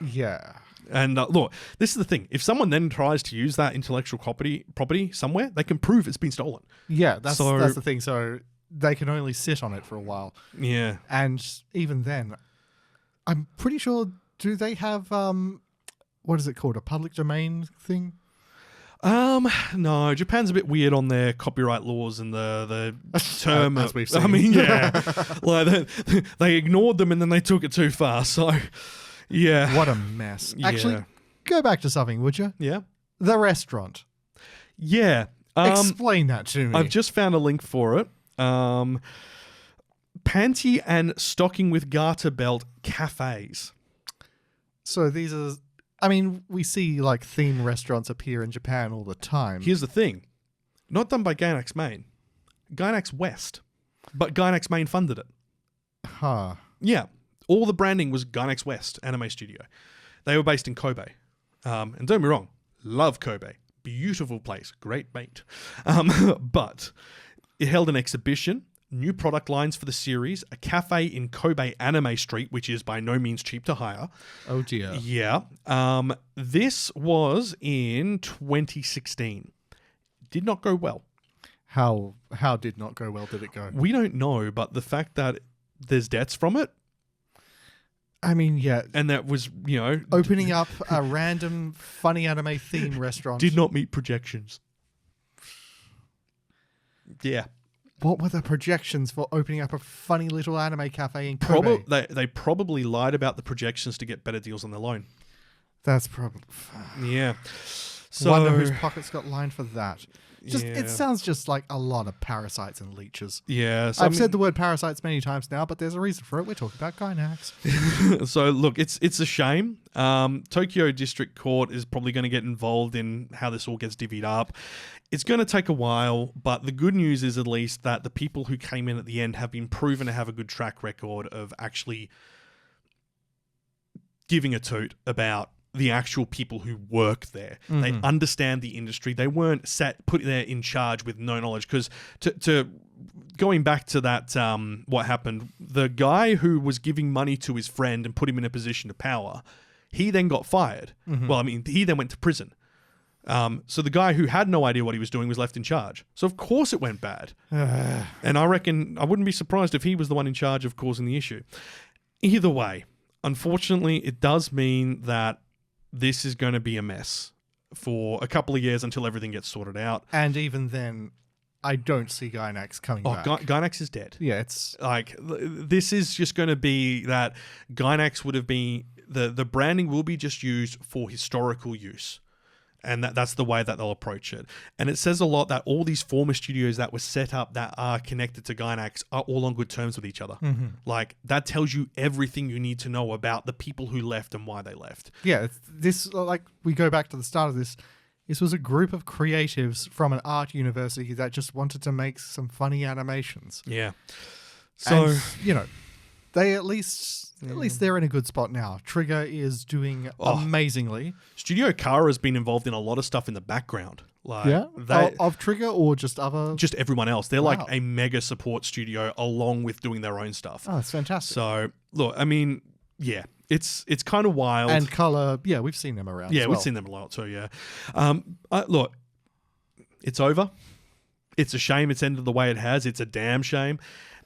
Yeah. And look, this is the thing. If someone then tries to use that intellectual property somewhere, they can prove it's been stolen. Yeah, that's the thing. So they can only sit on it for a while. Yeah. And even then, I'm pretty sure, do they have what is it called? A public domain thing? No, Japan's a bit weird on their copyright laws and the term. As we've seen. I mean, yeah, like they ignored them and then they took it too far. So, yeah, What a mess. Yeah. Actually, go back to something, would you? yeah, The restaurant. yeah. Explain that to me. I've just found a link for it. Panty and stocking with garter belt cafes. So these are, I mean, we see like theme restaurants appear in Japan all the time. Here's the thing. Not done by Gainax Main. Gainax West. But Gainax Main funded it. Huh. Yeah. All the branding was Gainax West Anime Studio. They were based in Kobe. And don't get me wrong, love Kobe. Beautiful place. Great mate. But it held an exhibition, new product lines for the series, a cafe in Kobe Anime Street, which is by no means cheap to hire. Oh dear. Yeah. This was in 2016. Did not go well. How did not go well did it go? We don't know, but the fact that there's debts from it, I mean, yeah. and that was, Opening up a random funny anime theme restaurant. did not meet projections. Yeah. What were the projections for opening up a funny little anime cafe in Kobe? They probably lied about the projections to get better deals on their loan. That's probably... Yeah. So Wonder whose pockets got lined for that. Just Yeah. It sounds just like a lot of parasites and leeches. yeah. So I've said the word parasites many times now, but there's a reason for it. We're talking about Gainax. So look, it's a shame. Tokyo District Court is probably going to get involved in how this all gets divvied up. It's going to take a while, but the good news is at least that the people who came in at the end have been proven to have a good track record of actually giving a toot about the actual people who work there. Mm-hmm. They understand the industry. They weren't put there in charge with no knowledge. Because to going back to that, what happened, the guy who was giving money to his friend and put him in a position of power, he then got fired. Mm-hmm. Well, I mean, he then went to prison. So the guy who had no idea what he was doing was left in charge. So of course it went bad. And I reckon I wouldn't be surprised if he was the one in charge of causing the issue. Either way, unfortunately, it does mean that this is going to be a mess for a couple of years until everything gets sorted out. And even then, I don't see Gainax coming back. Gainax is dead. Yeah, it's... Like, this is just going to be that Gainax would have been... The branding will be just used for historical use. And that's the way that they'll approach it. And it says a lot that all these former studios that were set up that are connected to Gainax are all on good terms with each other. Mm-hmm. Like, that tells you everything you need to know about the people who left and why they left. Yeah, this, like, we go back to the start of this. This was a group of creatives from an art university that just wanted to make some funny animations. Yeah. So, And, they at least they're in a good spot now. Trigger is doing amazingly. Studio Kara has been involved in a lot of stuff in the background. Like, Of Trigger or just other... just everyone else. They're Wow. like a mega support studio along with doing their own stuff. Oh, that's fantastic. So, look, I mean, yeah, it's kind of wild. And Color, yeah, we've seen them around. Yeah, as well. we've seen them a lot too, yeah. Look, it's over. It's a shame it's ended the way it has. It's a damn shame.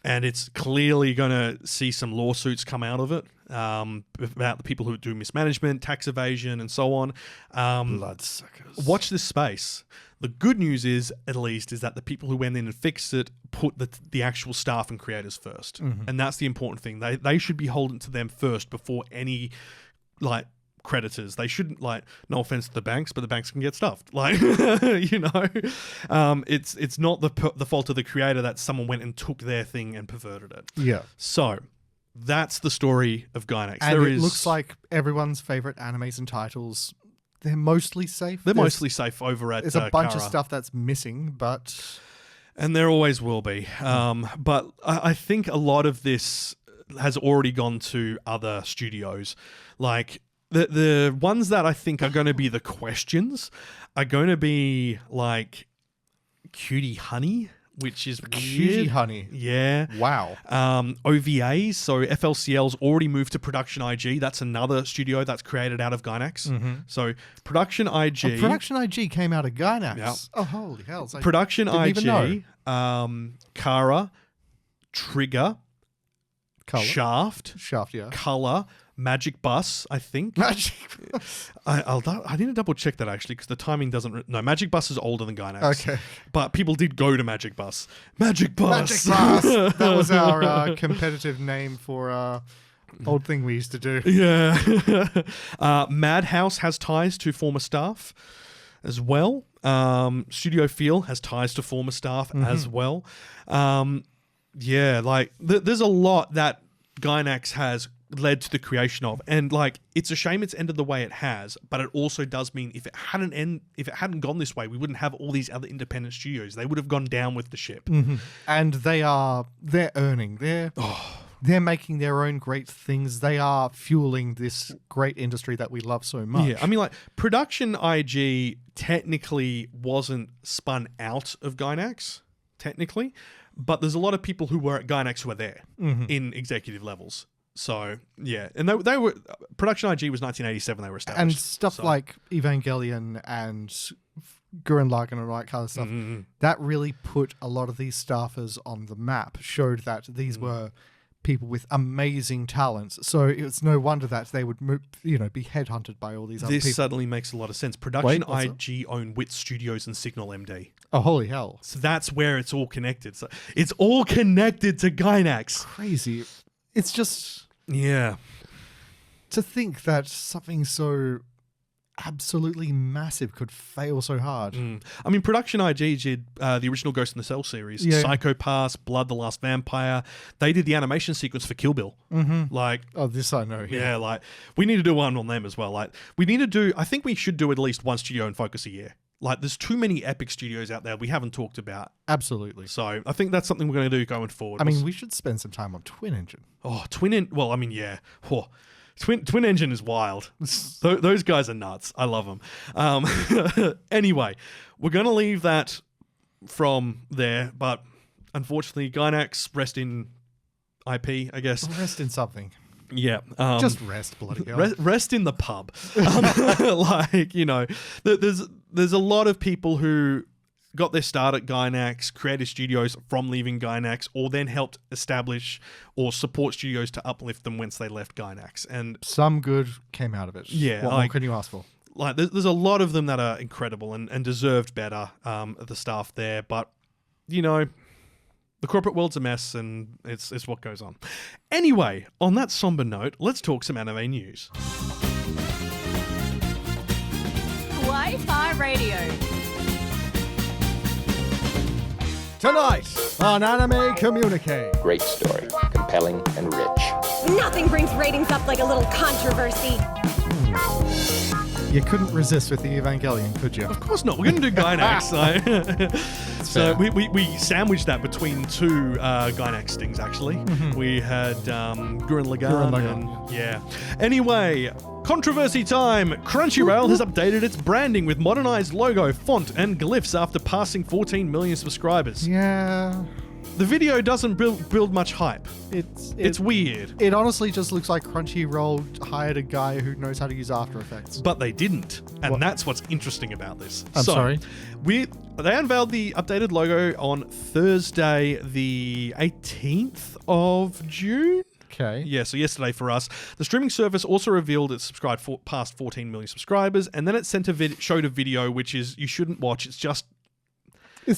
And it's clearly going to see some lawsuits come out of it about the people who do mismanagement, tax evasion, and so on. Bloodsuckers. Watch this space. The good news is, at least, is that the people who went in and fixed it put the actual staff and creators first. Mm-hmm. And that's the important thing. They should be holding to them first before any, like, creditors. They shouldn't, like, no offense to the banks, but the banks can get stuffed. Like, it's not the fault of the creator that someone went and took their thing and perverted it. Yeah. So that's the story of Gainax. And it looks like everyone's favorite animes and titles, they're mostly safe. They're mostly safe over at There's a bunch of Kara. stuff that's missing, but... And there always will be. But I think a lot of this has already gone to other studios. Like, the ones that I think are going to be the questions are going to be like Cutie Honey, which is Cutie weird. Honey. Yeah. Wow. OVAs, so FLCL's already moved to Production IG. That's another studio that's created out of Gainax. Mm-hmm. So Production IG. Production IG came out of Gainax. Yep. Oh, holy hell. It's like, Production didn't even IG, Kara, Trigger, Color. Shaft, Shaft, yeah. Color, Magic Bus, I think. Magic. I need to double check that actually because the timing doesn't. No, Magic Bus is older than Gainax. Okay. But people did go to Magic Bus. Magic Bus. Magic Bus. That was our competitive name for old thing we used to do. Yeah. Madhouse has ties to former staff as well. Studio Feel has ties to former staff as well. There's a lot that Gainax has led to the creation of, and like it's a shame it's ended the way it has, but it also does mean if it hadn't gone this way, we wouldn't have all these other independent studios. They would have gone down with the ship. And they're earning. They're making their own great things. They are fueling this great industry that we love so much. Yeah, I mean, like, Production IG technically wasn't spun out of Gainax, technically, but there's a lot of people who were at Gainax who are there in executive levels. So, yeah. And they were... Production IG was 1987 they were established. And stuff like Evangelion and Gurren Lagann and all that kind of stuff, that really put a lot of these staffers on the map, showed that these were people with amazing talents. So it's no wonder that they would be headhunted by all these other people. This suddenly makes a lot of sense. Production IG own Wit Studios and Signal MD. Oh, holy hell. So that's where it's all connected. So it's all connected to Gainax. Crazy. It's just... Yeah. To think that something so absolutely massive could fail so hard. I mean, Production IG did the original Ghost in the Cell series, Psycho Pass, Blood the Last Vampire. They did the animation sequence for Kill Bill. Like, oh, this I know. Yeah, like we need to do one on them as well. Like, we need to do. I think we should do at least one studio in focus a year. Like, there's too many epic studios out there we haven't talked about. Absolutely. So I think that's something we're going to do going forward. I mean, we should spend some time on Twin Engine. Oh, Well, I mean, yeah. Oh, Twin Engine is wild. Those guys are nuts. I love them. Anyway, we're going to leave that from there, but unfortunately, Gainax, rest in IP, I guess. Rest in something. Yeah. Just rest, bloody hell. Rest in the pub. There's a lot of people who got their start at Gainax, created studios from leaving Gainax, or then helped establish or support studios to uplift them once they left Gainax. And some good came out of it. Yeah. What more can you ask for? Like, there's a lot of them that are incredible and deserved better, the staff there. But, the corporate world's a mess, and it's what goes on. Anyway, on that somber note, let's talk some anime news. Kawaii-Fi Radio. Tonight on Anime Communique. Great story, compelling and rich. Nothing brings ratings up like a little controversy. You couldn't resist with the Evangelion, could you? Of course not. We're going to do Gainax. So we sandwiched that between two Gainax stings, actually. We had Gurren Lagann. Yeah. Anyway, controversy time. Crunchyroll has updated its branding with modernized logo, font, and glyphs after passing 14 million subscribers. Yeah. The video doesn't build much hype. It's weird. It honestly just looks like Crunchyroll hired a guy who knows how to use After Effects. But they didn't. And that's what's interesting about this. I'm sorry. They unveiled the updated logo on Thursday, the 18th of June. Okay. Yeah, so yesterday for us. The streaming service also revealed it subscribed past 14 million subscribers, and then it showed a video which is you shouldn't watch. It's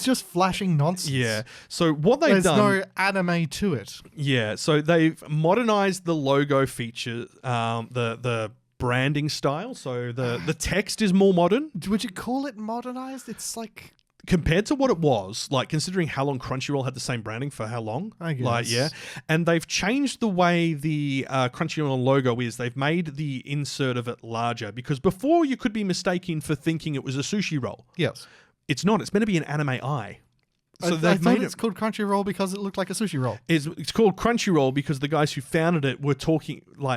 just flashing nonsense. Yeah. So what they've There's done... no anime to it. Yeah. So they've modernized the logo feature, the branding style. So the text is more modern. Would you call it modernized? It's like... Compared to what it was, like considering how long Crunchyroll had the same branding for how long? I guess. Like, yeah. And they've changed the way the Crunchyroll logo is. They've made the insert of it larger because before you could be mistaken for thinking it was a sushi roll. Yes. It's not. It's meant to be an anime eye. So I thought it's called Crunchyroll because it looked like a sushi roll. It's called Crunchyroll because the guys who founded it were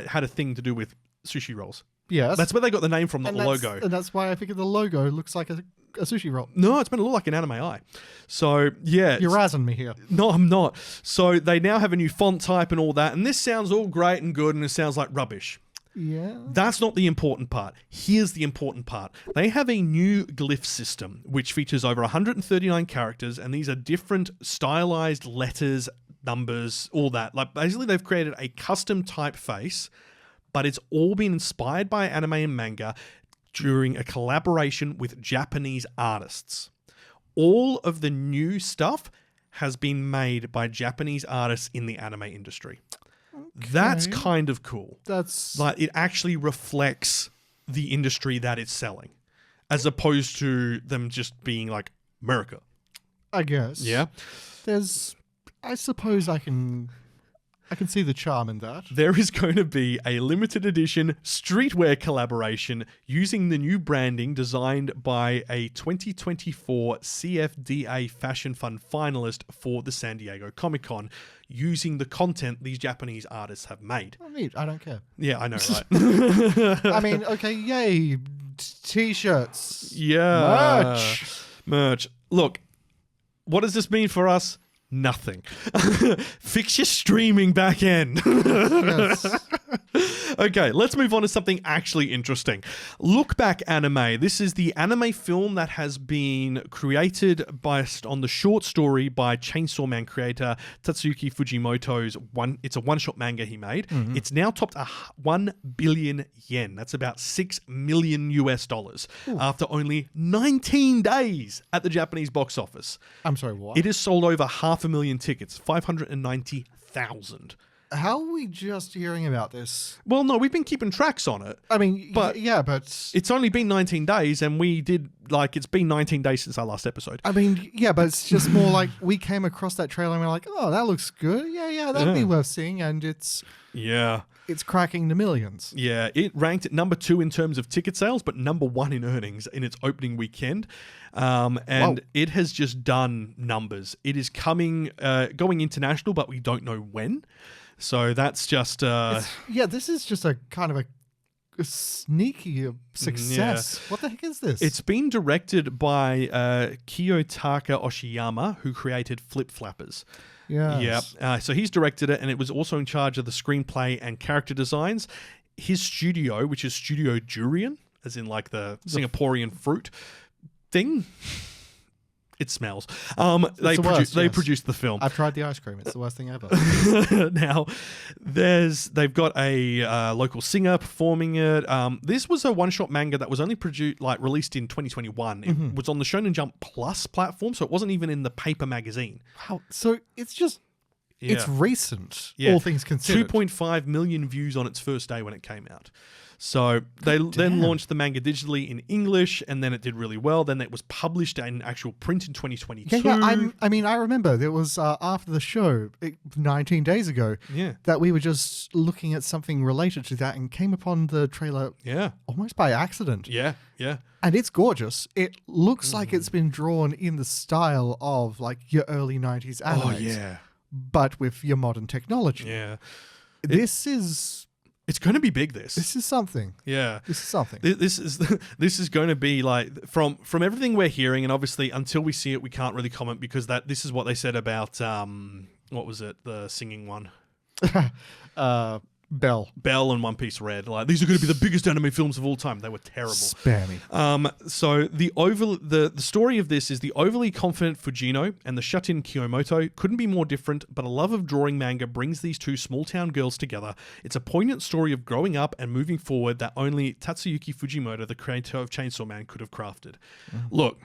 had a thing to do with sushi rolls. Yes. That's where they got the name from, not the logo. And that's why I figured the logo looks like a sushi roll. No, it's meant to look like an anime eye. So, yeah. You're razzing me here. No, I'm not. So they now have a new font type and all that, and this sounds all great and good, and it sounds like rubbish. Yeah. That's not the important part. Here's the important part. They have a new glyph system, which features over 139 characters, and these are different stylized letters, numbers, all that. Like, basically, they've created a custom typeface but it's all been inspired by anime and manga during a collaboration with Japanese artists. All of the new stuff has been made by Japanese artists in the anime industry. Okay. That's kind of cool. That's like it actually reflects the industry that it's selling, as opposed to them just being like America. I guess. Yeah. I suppose I can see the charm in that. There is going to be a limited edition streetwear collaboration using the new branding designed by a 2024 CFDA Fashion Fund finalist for the San Diego Comic-Con, using the content these Japanese artists have made. Oh, neat. I don't care. Yeah, I know, right? I mean, okay, yay. T-shirts. Yeah. Merch. Look, what does this mean for us? Nothing. Fix your streaming back end. Yes. Okay, let's move on to something actually interesting. Look Back Anime. This is the anime film that has been created based on the short story by Chainsaw Man creator Tatsuyuki Fujimoto's it's a one-shot manga he made. Mm-hmm. It's now topped 1 billion yen. That's about $6 million US after only 19 days at the Japanese box office. I'm sorry, what? It has sold over 500,000 tickets, 590,000. How are we just hearing about this? Well, no, we've been keeping tracks on it. I mean, but it's only been 19 days, and it's been 19 days since our last episode. I mean, yeah, but it's just more like we came across that trailer and we're like, oh, that looks good. Yeah, that'd be worth seeing, and it's cracking the millions. Yeah, it ranked at number 2 in terms of ticket sales, but number 1 in earnings in its opening weekend. And it has just done numbers. It is going international, but we don't know when. So that's just... this is just a kind of a sneaky success. Yeah. What the heck is this? It's been directed by Kiyotaka Oshiyama, who created Flip Flappers. Yeah. So he's directed it, and it was also in charge of the screenplay and character designs. His studio, which is Studio Durian, as in like the Singaporean fruit thing. It smells. They produced the film. I've tried the ice cream. It's the worst thing ever. Now, they've got a local singer performing it. This was a one-shot manga that was only released in 2021. It was on the Shonen Jump Plus platform, so it wasn't even in the paper magazine. Wow. So it's just... It's recent, all things considered. 2.5 million views on its first day when it came out. So they then launched the manga digitally in English, and then it did really well. Then it was published in actual print in 2022. Yeah. I remember there was after the show 19 days ago that we were just looking at something related to that and came upon the trailer almost by accident. Yeah. And it's gorgeous. It looks like it's been drawn in the style of like your early 90s animes. Oh, yeah. But with your modern technology. Yeah. It's going to be big. This is something. Yeah, this is something. This is going to be like from everything we're hearing, and obviously until we see it, we can't really comment because this is what they said about what was it, the singing one, Belle and One Piece Red. Like, these are going to be the biggest anime films of all time. They were terrible. Spammy. So the story of this is the overly confident Fujino and the shut-in Kiyomoto couldn't be more different, but a love of drawing manga brings these two small-town girls together. It's a poignant story of growing up and moving forward that only Tatsuyuki Fujimoto, the creator of Chainsaw Man, could have crafted. Look,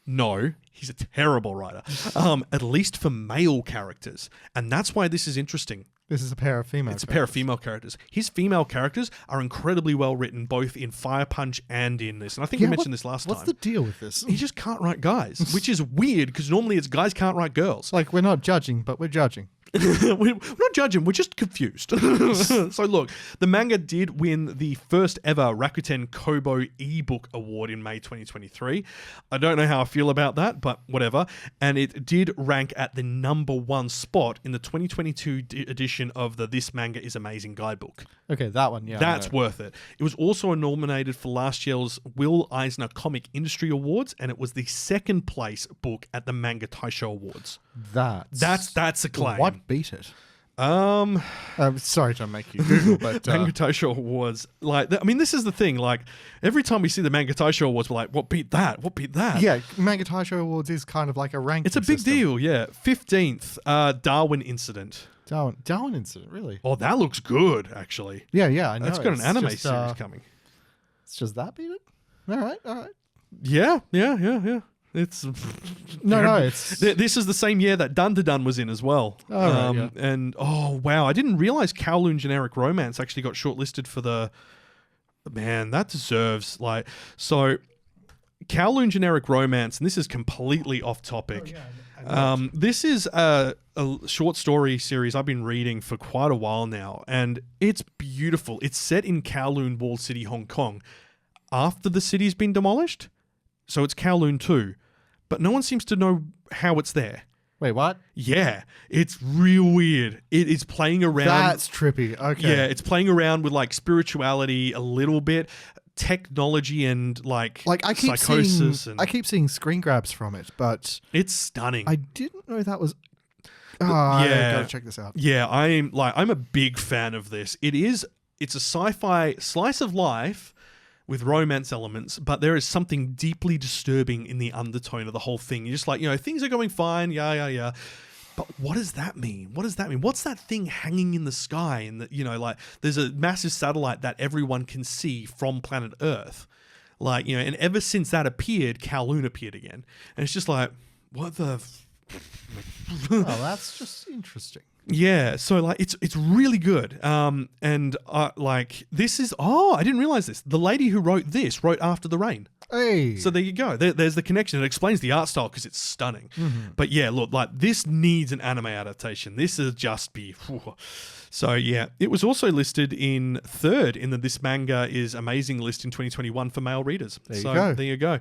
no, he's a terrible writer, at least for male characters. And that's why this is interesting. This is a pair of female It's a pair of female characters. His female characters are incredibly well written, both in Fire Punch and in this. And I think we mentioned this last time. What's the deal with this? He just can't write guys, which is weird because normally it's guys can't write girls. Like, we're not judging, but we're judging. We're not judging, we're just confused. So look, the manga did win the first ever Rakuten Kobo ebook award in May 2023. I don't know how I feel about that, but whatever. And it did rank at the number 1 spot in the 2022 edition of the This Manga is Amazing guidebook. Okay, that one, yeah. That's worth it. It was also nominated for last year's Will Eisner Comic Industry Awards, and it was the 2nd place book at the Manga Taisho Awards. That's a claim. What beat it? I'm sorry to make you Google, but Manga Taisho Awards, like, I mean, this is the thing. Like, every time we see the Manga Taisho Awards, we're like, what beat that? What beat that? yeah, Manga Taisho Awards is kind of like a ranking. It's a big system. deal, yeah. 15th, Darwin Incident. Darwin Incident, really? Oh, that looks good, actually. Yeah, I know. That's got an anime just, series coming. It's just that beat it? All right. Yeah. It's No, it's... This is the same year that Dun Dun was in as well. Oh, right, yeah. And, oh, wow, I didn't realize Kowloon Generic Romance actually got shortlisted for the... Man, that deserves, like... So, Kowloon Generic Romance, and this is completely off topic. This is a short story series I've been reading for quite a while now, and it's beautiful. It's set in Kowloon Walled City, Hong Kong, after the city's been demolished. So it's Kowloon 2, but no one seems to know how it's there. Wait, what? Yeah, it's real weird. It is playing around. That's trippy. Okay. Yeah, it's playing around with like spirituality a little bit, technology and like I keep psychosis. I keep seeing screen grabs from it, but it's stunning. I didn't know that was. Yeah, I gotta check this out. Yeah, I'm a big fan of this. It's a sci-fi slice of life with romance elements, but there is something deeply disturbing in the undertone of the whole thing. You're just like, things are going fine, yeah. But what does that mean? What's that thing hanging in the sky? And that, there's a massive satellite that everyone can see from planet Earth. And ever since that appeared, Kowloon appeared again. And it's just like, what the... Oh, that's just interesting. Yeah, so it's really good. This is I didn't realize this. The lady who wrote this wrote After the Rain. Hey. So there you go. There's the connection. It explains the art style because it's stunning. Mm-hmm. But yeah, look, this needs an anime adaptation. This is just be. So yeah, it was also listed in third in the This Manga is Amazing list in 2021 for male readers. There you go.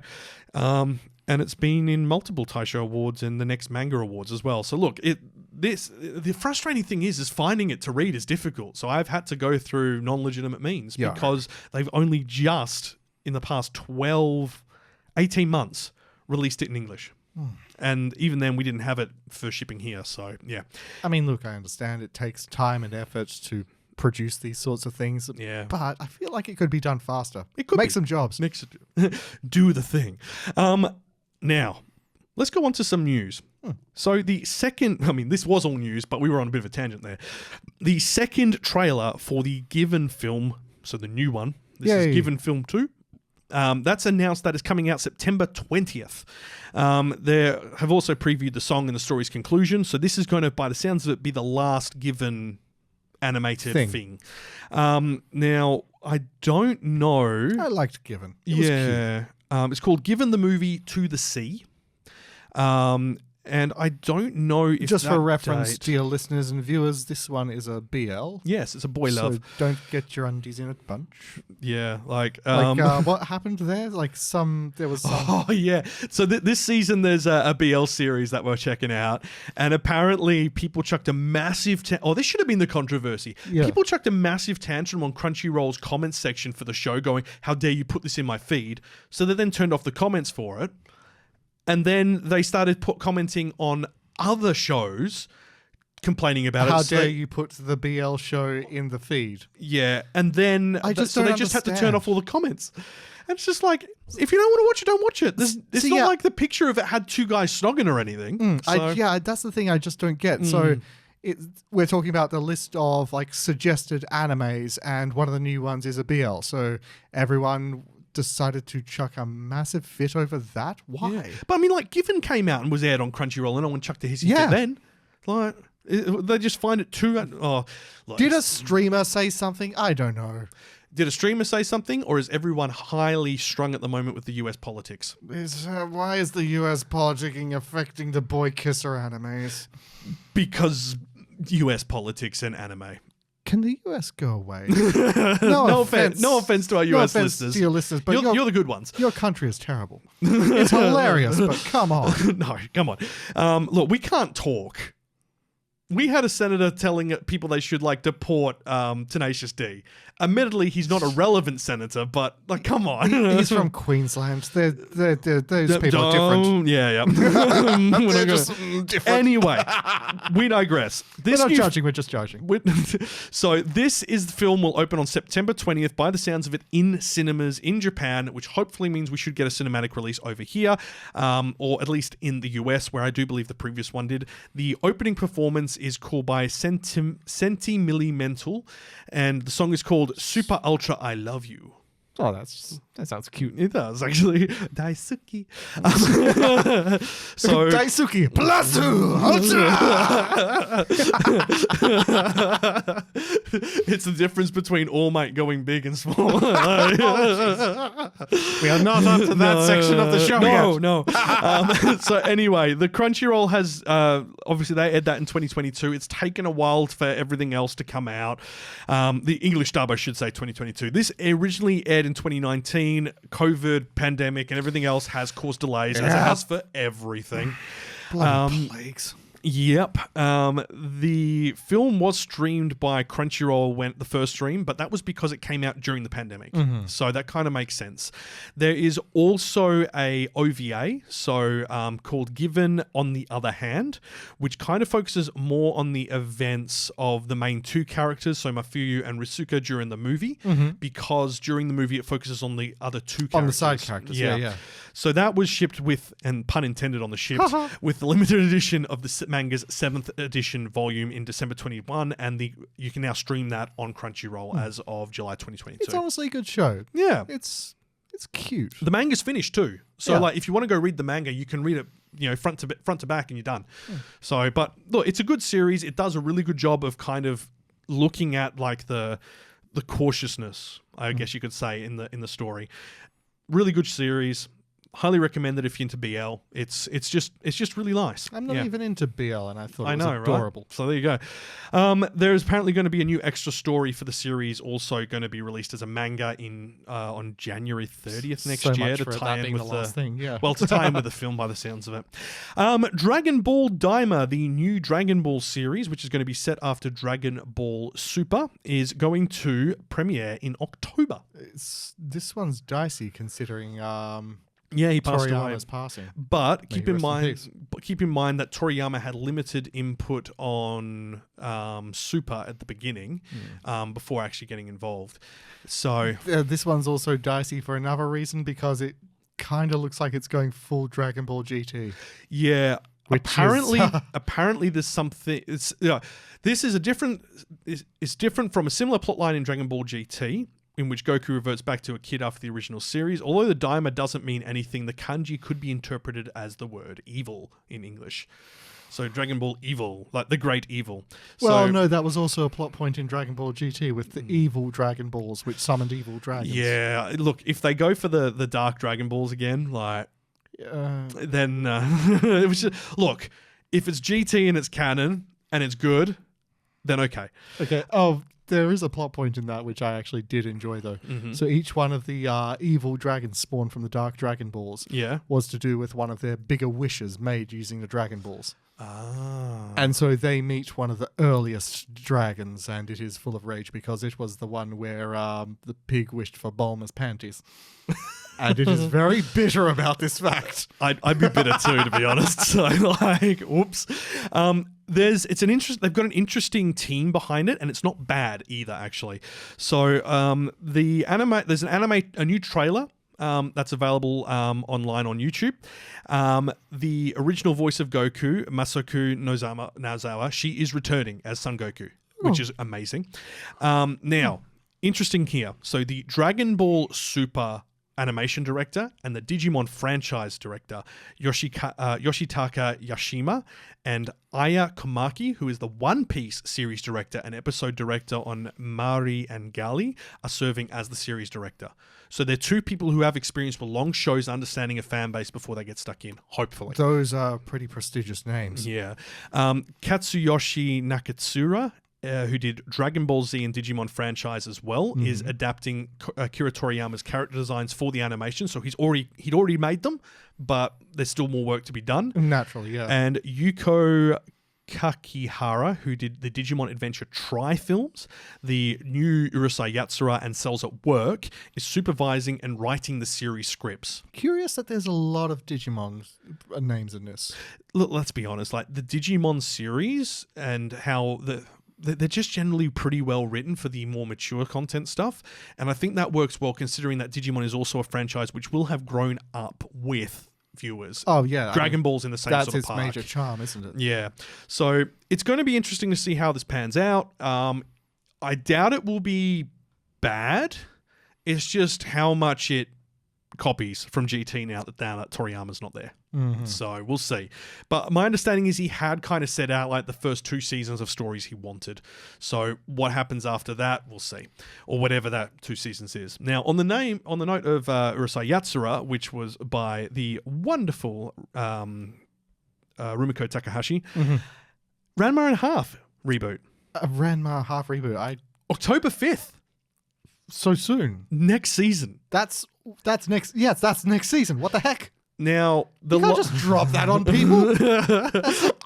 And it's been in multiple Taisho Awards and the Next Manga Awards as well. So look, the frustrating thing is finding it to read is difficult. So I've had to go through non-legitimate means because they've only just, in the past 18 months, released it in English. And even then, we didn't have it for shipping here. So, yeah. I mean, look, I understand it takes time and effort to produce these sorts of things. Yeah. But I feel like it could be done faster. It could make some jobs. Do the thing. Now, let's go on to some news. So the second, this was all news, but we were on a bit of a tangent there. The second trailer for the Given film, so the new one, this is Given Film 2. That's announced that is coming out September 20th. They have also previewed the song and the story's conclusion. So this is going to, by the sounds of it, be the last Given animated thing. Now, I don't know. I liked Given. It was cute. It's called Given the Movie to the Sea. And I don't know if just for reference, dear listeners and viewers, this one is a BL. Yes, it's a boy love. So don't get your undies in a bunch. Yeah, what happened there? There was some. Oh yeah. So this season there's a BL series that we're checking out, and apparently people chucked a massive. This should have been the controversy. Yeah. People chucked a massive tantrum on Crunchyroll's comments section for the show, going, "How dare you put this in my feed?" So they then turned off the comments for it. And then they started commenting on other shows, complaining about it. How dare you put the BL show in the feed? Yeah, and then they just had to turn off all the comments. And it's just like, if you don't want to watch it, don't watch it. It's not like the picture of it had two guys snogging or anything. That's the thing I just don't get. So we're talking about the list of suggested animes, and one of the new ones is a BL. So everyone decided to chuck a massive fit over that? Why? Yeah. But Given came out and was aired on Crunchyroll, and no one chucked a hissy fit then. They just find it too... Did a streamer say something? I don't know. Did a streamer say something, or is everyone highly strung at the moment with the US politics? Why is the US politicking affecting the boy kisser animes? Because US politics and anime. Can the US go away? No offense to our US listeners. To your listeners, but you're the good ones. Your country is terrible. It's hilarious, but come on. No, come on. Look, we can't talk we had a senator telling people they should like deport Tenacious D. Admittedly, he's not a relevant senator, but like, come on. He's from Queensland. Those people are different. Yeah. They're just different. Anyway, we digress. We're not judging, we're just judging. So this film will open on September 20th by the sounds of it in cinemas in Japan, which hopefully means we should get a cinematic release over here, or at least in the US, where I do believe the previous one did. The opening performance is called by Sentimental, and the song is called Super Ultra I Love You. Oh, that sounds cute. It does, actually. Daisuki. Daisuke Plasu Ultra. It's the difference between All Might going big and small. We are not up to that section of the show yet. No. So anyway, the Crunchyroll has, obviously they aired that in 2022. It's taken a while for everything else to come out. The English dub, I should say, 2022. This originally aired in 2019. COVID, pandemic, and everything else has caused delays, as it has for everything. Bloody plagues. Yep. The film was streamed by Crunchyroll the first stream, but that was because it came out during the pandemic. So that kind of makes sense. There is also a OVA, called Given on the Other Hand, which kind of focuses more on the events of the main two characters, so Mafuyu and Risuka, during the movie, because during the movie it focuses on the other two characters. On the side characters, yeah. So that was shipped with, and pun intended on the shipped, with the limited edition of the manga's 7th edition volume in December 21, and you can now stream that on Crunchyroll as of July 2022. It's honestly a good show. Yeah. It's cute. The manga's finished too. So like if you want to go read the manga, you can read it, front to back, and you're done. So, but look, it's a good series. It does a really good job of kind of looking at like the cautiousness, I guess you could say, in the story. Really good series. Highly recommend it if you're into BL. It's just really nice. I'm not even into BL, and I thought it was adorable. Right? So there you go. There's apparently going to be a new extra story for the series, also going to be released as a manga on January 30th next year to tie in with the thing. Yeah. Well, to tie in with the film by the sounds of it. Dragon Ball Daima, the new Dragon Ball series, which is going to be set after Dragon Ball Super, is going to premiere in October. This one's dicey considering. Yeah, he passed Toriyama's away. passing. But keep in mind that Toriyama had limited input on Super at the beginning before actually getting involved. So this one's also dicey for another reason, because it kind of looks like it's going full Dragon Ball GT. Yeah. Apparently there's something. This is it's different from a similar plotline in Dragon Ball GT, in which Goku reverts back to a kid after the original series. Although the Daima doesn't mean anything, the kanji could be interpreted as the word evil in English. So Dragon Ball Evil, like the great evil. Well, no, that was also a plot point in Dragon Ball GT with the evil Dragon Balls, which summoned evil dragons. Yeah, look, if they go for the dark Dragon Balls again, then it was look, if it's GT and it's canon and it's good, then okay. Okay. Oh, there is a plot point in that which I actually did enjoy, though. So each one of the evil dragons spawned from the Dark Dragon Balls was to do with one of their bigger wishes made using the Dragon Balls. And so they meet one of the earliest dragons, and it is full of rage because it was the one where the pig wished for Bulma's panties. And it is very bitter about this fact. I'd be bitter too, to be honest. So like, whoops. They've got an interesting team behind it, and it's not bad either, actually. So there's a new trailer that's available online on YouTube. The original voice of Goku, Masaku Nozawa, she is returning as Son Goku, which is amazing. Now, interesting here. So the Dragon Ball Super animation director and the Digimon franchise director, Yoshitaka Yashima, and Aya Komaki, who is the One Piece series director and episode director on Mari and Gali, are serving as the series director. So they're two people who have experience with long shows, understanding a fan base before they get stuck in, hopefully. Those are pretty prestigious names. Yeah. Katsuyoshi Nakatsura, who did Dragon Ball Z and Digimon franchise as well, is adapting Akira Toriyama's character designs for the animation. So he'd already made them, but there's still more work to be done. Naturally, yeah. And Yuko Kakihara, who did the Digimon Adventure Tri-films, the new Urusei Yatsura and Cells at Work, is supervising and writing the series scripts. Curious that there's a lot of Digimon names in this. Look, let's be honest, like the Digimon series and how they're just generally pretty well written for the more mature content stuff. And I think that works well considering that Digimon is also a franchise which will have grown up with viewers. Oh, yeah. Dragon Ball's in the same sort of park. That's its major charm, isn't it? Yeah. So it's going to be interesting to see how this pans out. I doubt it will be bad. It's just how much it copies from GT now that Toriyama's not there. Mm-hmm. So we'll see. But my understanding is he had kind of set out like the first 2 seasons of stories he wanted. So what happens after that, we'll see. Or whatever that 2 seasons is. Now, on the note of Urusei Yatsura, which was by the wonderful Rumiko Takahashi, Ranma and a Half reboot. A Ranma half reboot. October 5th. So soon. Next season. That's next. Yes, that's next season. What the heck? Now, you can't just drop that on people.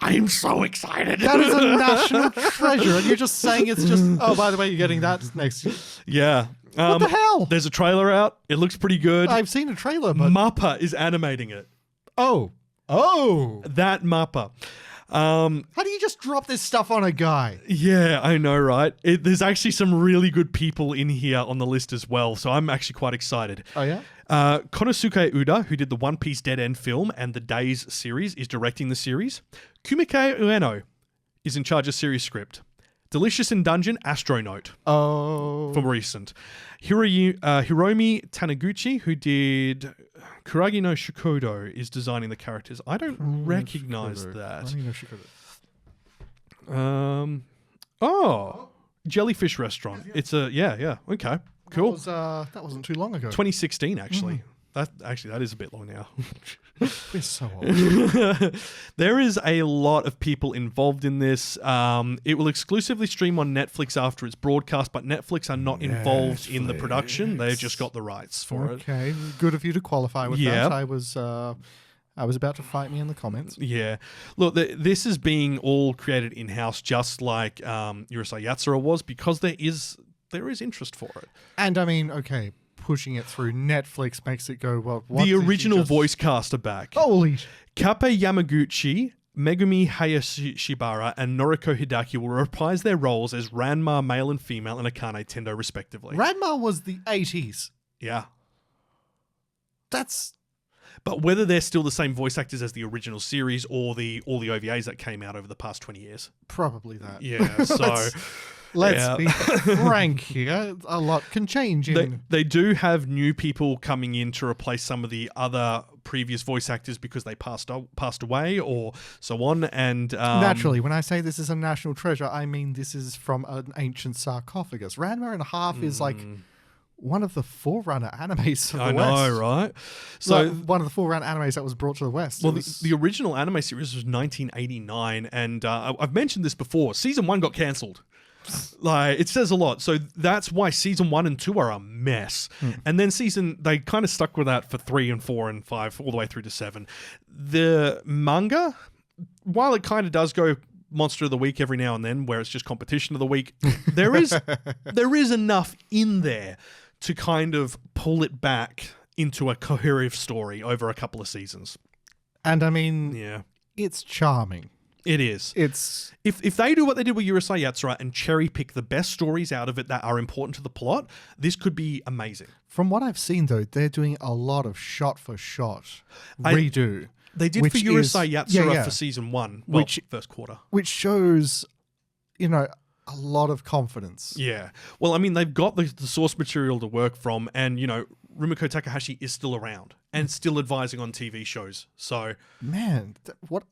I'm so excited. That is a national treasure, and you're just saying it's just. Oh, by the way, you're getting that next. Yeah. What the hell? There's a trailer out. It looks pretty good. I've seen a trailer, but Mappa is animating it. Oh, that Mappa. How do you just drop this stuff on a guy? Yeah, I know, right? There's actually some really good people in here on the list as well, so I'm actually quite excited. Oh, yeah? Konosuke Uda, who did the One Piece Dead End film and the Days series, is directing the series. Kumike Ueno is in charge of series script. Delicious in Dungeon, Astronaut. Oh. From recent. Hiromi Taniguchi, who did Kuragi no Shukodo, is designing the characters. I don't recognize that. Kuragi no Shukodo. Jellyfish Restaurant. It's a, yeah. Okay, cool. That wasn't too long ago. 2016, actually. That is a bit long now. We're so old. There is a lot of people involved in this. It will exclusively stream on Netflix after its broadcast, but Netflix are not involved in the production. They've just got the rights for it. Okay, good of you to qualify with that. I was about to fight me in the comments. Yeah. Look, this is being all created in-house, just like Urusei Yatsura was, because there is interest for it. And I mean, okay, pushing it through Netflix makes it go, well, what the original voice cast are back. Holy. Kappei Yamaguchi, Megumi Hayashibara, and Noriko Hidaki will reprise their roles as Ranma male and female and Akane Tendo respectively. Ranma was the 80s. Yeah. But whether they're still the same voice actors as the original series or all the OVAs that came out over the past 20 years. Probably that. Yeah, so... Let's be frank here. A lot can change. They do have new people coming in to replace some of the other previous voice actors because they passed away or so on. And naturally, when I say this is a national treasure, I mean this is from an ancient sarcophagus. Ranma and a Half is like one of the forerunner animes of the West. I know, right? So one of the forerunner animes that was brought to the West. Well, the original anime series was 1989, and I've mentioned this before. Season 1 got cancelled. Like, it says a lot. So that's why season 1 and 2 are a mess. And then they kind of stuck with that for 3 and 4 and 5 all the way through to 7. The manga, while it kind of does go Monster of the Week every now and then, where it's just competition of the week, there is enough in there to kind of pull it back into a coherent story over a couple of seasons. And I mean, it's charming. It is. It's if they do what they did with Urusei Yatsura and cherry pick the best stories out of it that are important to the plot, this could be amazing. From what I've seen, though, they're doing a lot of shot-for-shot redo. They did for Urusei Yatsura for season 1, first quarter. Which shows, a lot of confidence. Yeah. Well, I mean, they've got the source material to work from, and, Rumiko Takahashi is still around and still advising on TV shows. So, man,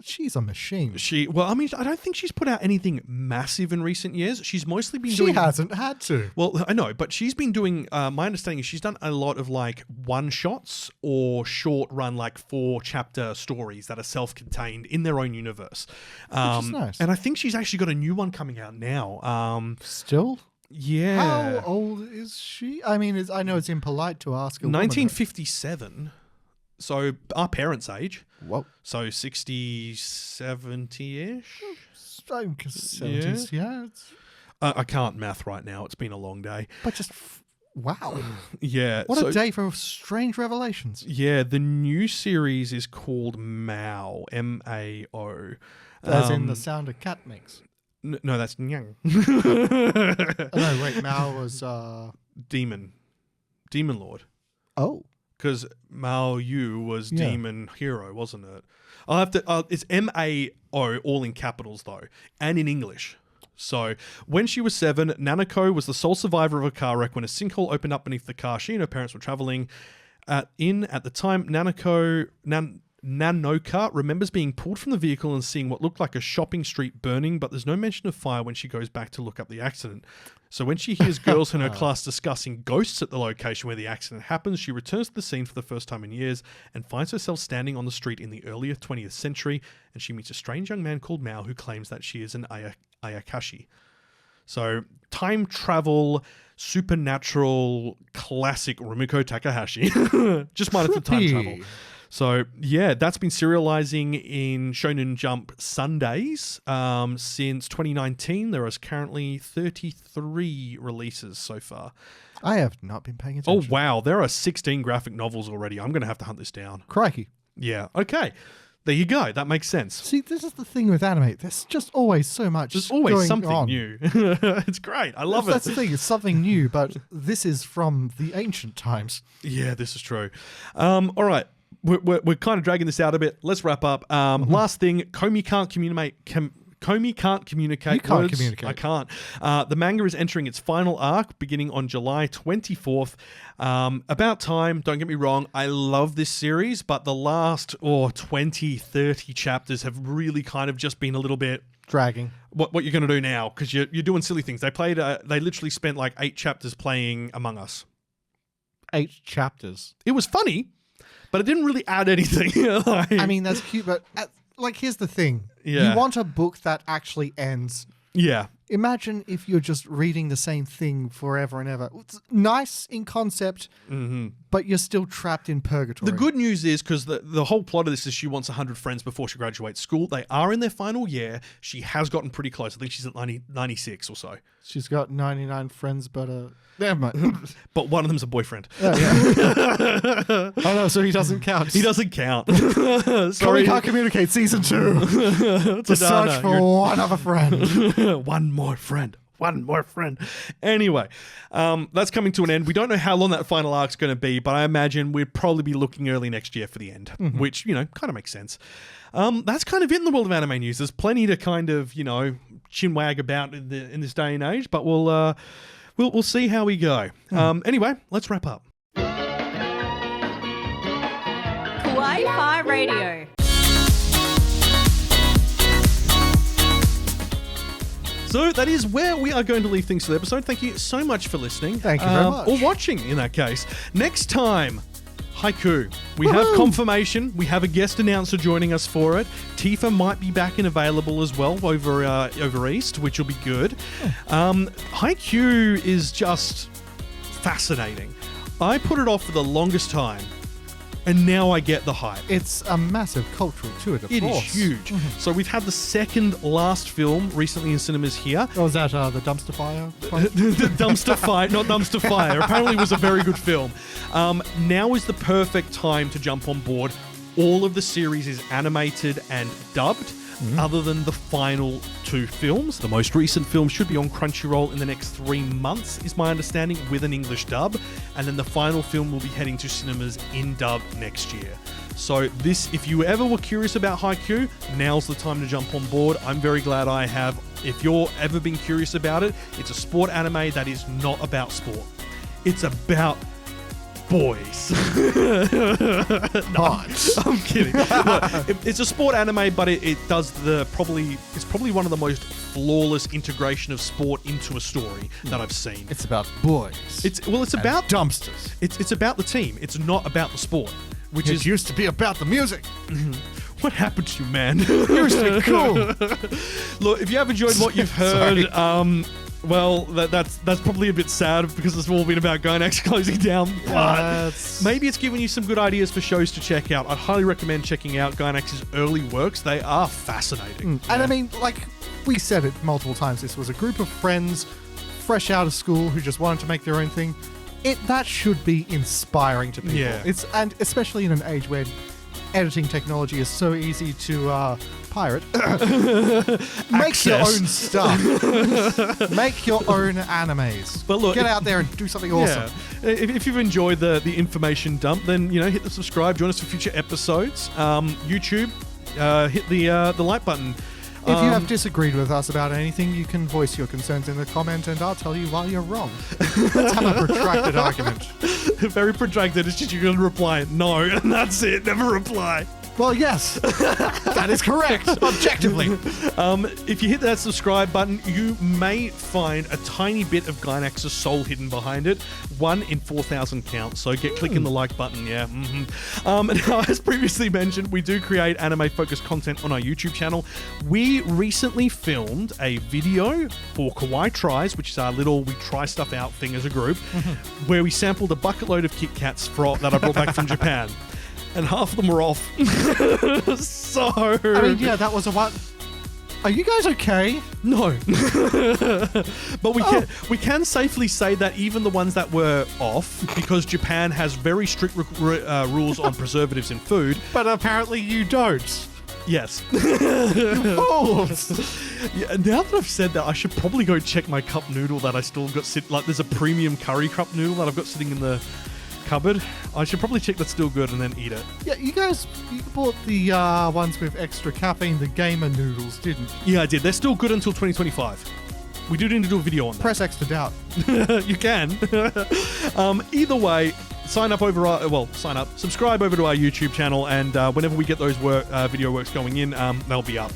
she's a machine. I don't think she's put out anything massive in recent years. She's mostly been She hasn't had to. Well, I know, but she's been doing, my understanding is she's done a lot of like one-shots or short run, like 4-chapter stories that are self-contained in their own universe. Which is nice. And I think she's actually got a new one coming out now. Still? Yeah. How old is she? I mean, I know it's impolite to ask a 1957. So our parents' age. Whoa. So 60, 70-ish. 70s, yeah. I can't math right now. It's been a long day. But just, wow. Yeah. What a day for strange revelations. Yeah, the new series is called Mao, M-A-O. As in the sound a cat makes. No, that's Nyang. No, wait, Mao was... Demon Lord. Oh. Because Mao Yu was Demon Hero, wasn't it? I'll have to... it's M-A-O, all in capitals, though, and in English. So, when she was 7, Nanako was the sole survivor of a car wreck when a sinkhole opened up beneath the car she and her parents were traveling at the time. Nanoka remembers being pulled from the vehicle and seeing what looked like a shopping street burning, but there's no mention of fire when she goes back to look up the accident. So when she hears girls in her class discussing ghosts at the location where the accident happens, she returns to the scene for the first time in years and finds herself standing on the street in the earlier 20th century, and she meets a strange young man called Mao who claims that she is an Ayakashi. So time travel, supernatural, classic Rumiko Takahashi. Just minus the time travel. So, yeah, that's been serializing in Shonen Jump Sundays since 2019. There is currently 33 releases so far. I have not been paying attention. Oh, wow. There are 16 graphic novels already. I'm going to have to hunt this down. Crikey. Yeah. Okay. There you go. That makes sense. See, this is the thing with anime. There's just always so much. There's always going something on. new. It's great. I love it. That's the thing. It's something new, but this is from the ancient times. Yeah, this is true. All right. We're kind of dragging this out a bit. Let's wrap up. Last thing, Komi can't communicate. Komi can't communicate. You can't words. communicate. I can't. The manga is entering its final arc beginning on July 24th. About time, don't get me wrong. I love this series, but the last 20, 30 chapters have really kind of just been a little bit... Dragging. What you're going to do now, because you're doing silly things. They literally spent like 8 chapters playing Among Us. 8 chapters. It was funny, but it didn't really add anything. I mean, that's cute, but here's the thing. Yeah. You want a book that actually ends. Yeah. Imagine if you're just reading the same thing forever and ever. It's nice in concept, but you're still trapped in purgatory. The good news is, because the whole plot of this is she wants 100 friends before she graduates school. They are in their final year. She has gotten pretty close. I think she's at 96 or so. She's got 99 friends, but... Never mind. But one of them's a boyfriend. Oh, yeah. Oh, no, so he doesn't count. He doesn't count. Sorry. Can't communicate season 2. The search for one other friend. One more friend. Anyway, that's coming to an end. We don't know how long that final arc's going to be, but I imagine we'd probably be looking early next year for the end, which, kind of makes sense. That's kind of it in the world of anime news. There's plenty to kind of, chinwag about in this day and age, but we'll see how we go. Anyway, let's wrap up. Kawaii-Fi Radio. So that is where we are going to leave things for the episode. Thank you so much for listening. Thank you very much. Or watching, in that case. Next time, Haiku. We have confirmation. We have a guest announcer joining us for it. Tifa might be back and available as well over East, which will be good. Haiku is just fascinating. I put it off for the longest time, and now I get the hype. It's a massive cultural tour, of course. It is huge. So we've had the second last film recently in cinemas here. Oh, was that the Dumpster Fire? The Dumpster Fire, not Dumpster Fire. Apparently it was a very good film. Now is the perfect time to jump on board. All of the series is animated and dubbed, other than the final 2 films. The most recent film should be on Crunchyroll in the next 3 months, is my understanding, with an English dub. And then the final film will be heading to cinemas in dub next year. So if you ever were curious about Haiku, now's the time to jump on board. I'm very glad I have. If you're ever been curious about it, it's a sport anime that is not about sport. It's about boys. No, I'm kidding. Look, it's a sport anime, but it's probably one of the most flawless integration of sport into a story that I've seen. It's about boys. It's about dumpsters. It's about the team. It's not about the sport, which It used to be about the music. What happened to you, man? Used to be cool. Look, if you have enjoyed what you've heard, well, that's probably a bit sad because it's all been about Gainax closing down. But maybe it's given you some good ideas for shows to check out. I'd highly recommend checking out Gainax's early works. They are fascinating. And I mean, we said it multiple times. This was a group of friends fresh out of school who just wanted to make their own thing. That should be inspiring to people. Yeah. And especially in an age where editing technology is so easy to pirate. Make your own stuff. Make your own animes. But look, get out there and do something awesome. Yeah. If you've enjoyed the information dump, then hit the subscribe. Join us for future episodes. YouTube, hit the like button. If you have disagreed with us about anything, you can voice your concerns in the comment and I'll tell you why you're wrong. Let's have a protracted argument. Very protracted. It's just you're going to reply no, and that's it. Never reply. Well, yes. That is correct, objectively. If you hit that subscribe button, you may find a tiny bit of Gainax's soul hidden behind it. 1 in 4,000 counts. So get clicking the like button, yeah. Now, as previously mentioned, we do create anime-focused content on our YouTube channel. We recently filmed a video for Kawaii Tries, which is our little we try stuff out thing as a group, where we sampled a bucket load of KitKats that I brought back from Japan. And half of them were off. So... I mean, yeah, that was a what? Are you guys okay? No. But we can safely say that even the ones that were off, because Japan has very strict rules on preservatives in food. But apparently you don't. Yes. You fools! Yeah, now that I've said that, I should probably go check my cup noodle that I still got there's a premium curry cup noodle that I've got sitting in the cupboard. I should probably check that's still good and then eat it. Yeah, you bought the ones with extra caffeine, the gamer noodles, didn't you? Yeah, I did. They're still good until 2025. We do need to do a video on that. Press X to doubt. You can. Either way, subscribe over to our YouTube channel, and whenever we get those video works going in, they'll be up.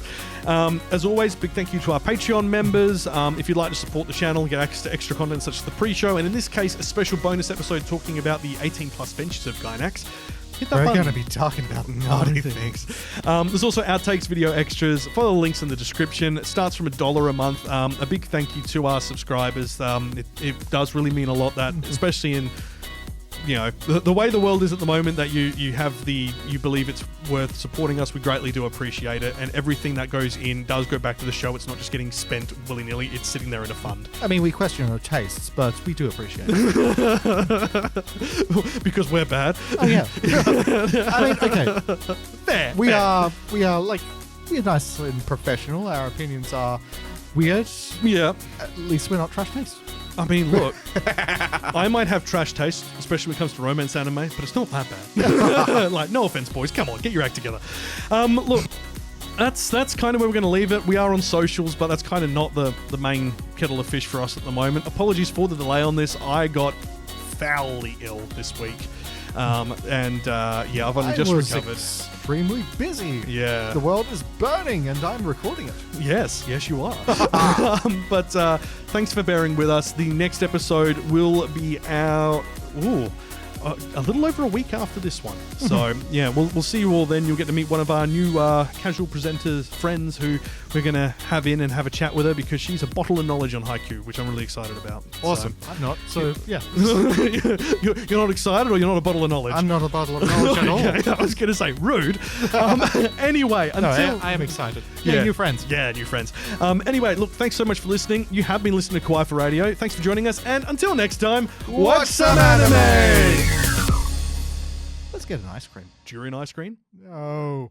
As always, big thank you to our Patreon members. If you'd like to support the channel, get access to extra content such as the pre-show, and in this case, a special bonus episode talking about the 18+ ventures of Gainax. We're going to be talking about naughty things. There's also outtakes, video extras. Follow the links in the description. It starts from $1 a month. A big thank you to our subscribers. It does really mean a lot, that especially in the way the world is at the moment, that you believe it's worth supporting us. We greatly do appreciate it, and everything that goes in does go back to the show. It's not just getting spent willy-nilly. It's sitting there in a fund. I mean, we question our tastes, but we do appreciate it. Because we're bad. Oh yeah. I mean, okay. Fair. We're nice and professional. Our opinions are weird. Yeah. At least we're not trash taste. I mean, look, I might have trash taste, especially when it comes to romance anime, but it's not that bad. Like, no offense, boys. Come on, get your act together. Look, that's kind of where we're going to leave it. We are on socials, but that's kind of not the main kettle of fish for us at the moment. Apologies for the delay on this. I got foully ill this week. I've only just recovered. Extremely busy. Yeah. The world is burning and I'm recording it. Yes, you are. But thanks for bearing with us. The next episode will be out a little over a week after this one. So yeah, we'll see you all then. You'll get to meet one of our new casual presenters friends who we're going to have in and have a chat with her, because she's a bottle of knowledge on haiku, which I'm really excited about. Awesome. So, I'm not. So yeah. You're not excited, or you're not a bottle of knowledge? I'm not a bottle of knowledge at all. Okay, I was going to say rude. Anyway, I am excited. Yeah, new friends. Yeah, new friends. Anyway, look, thanks so much for listening. You have been listening to Kawaii-Fi Radio. Thanks for joining us, and until next time, watch some anime! Let's get an ice cream. Durian ice cream? No.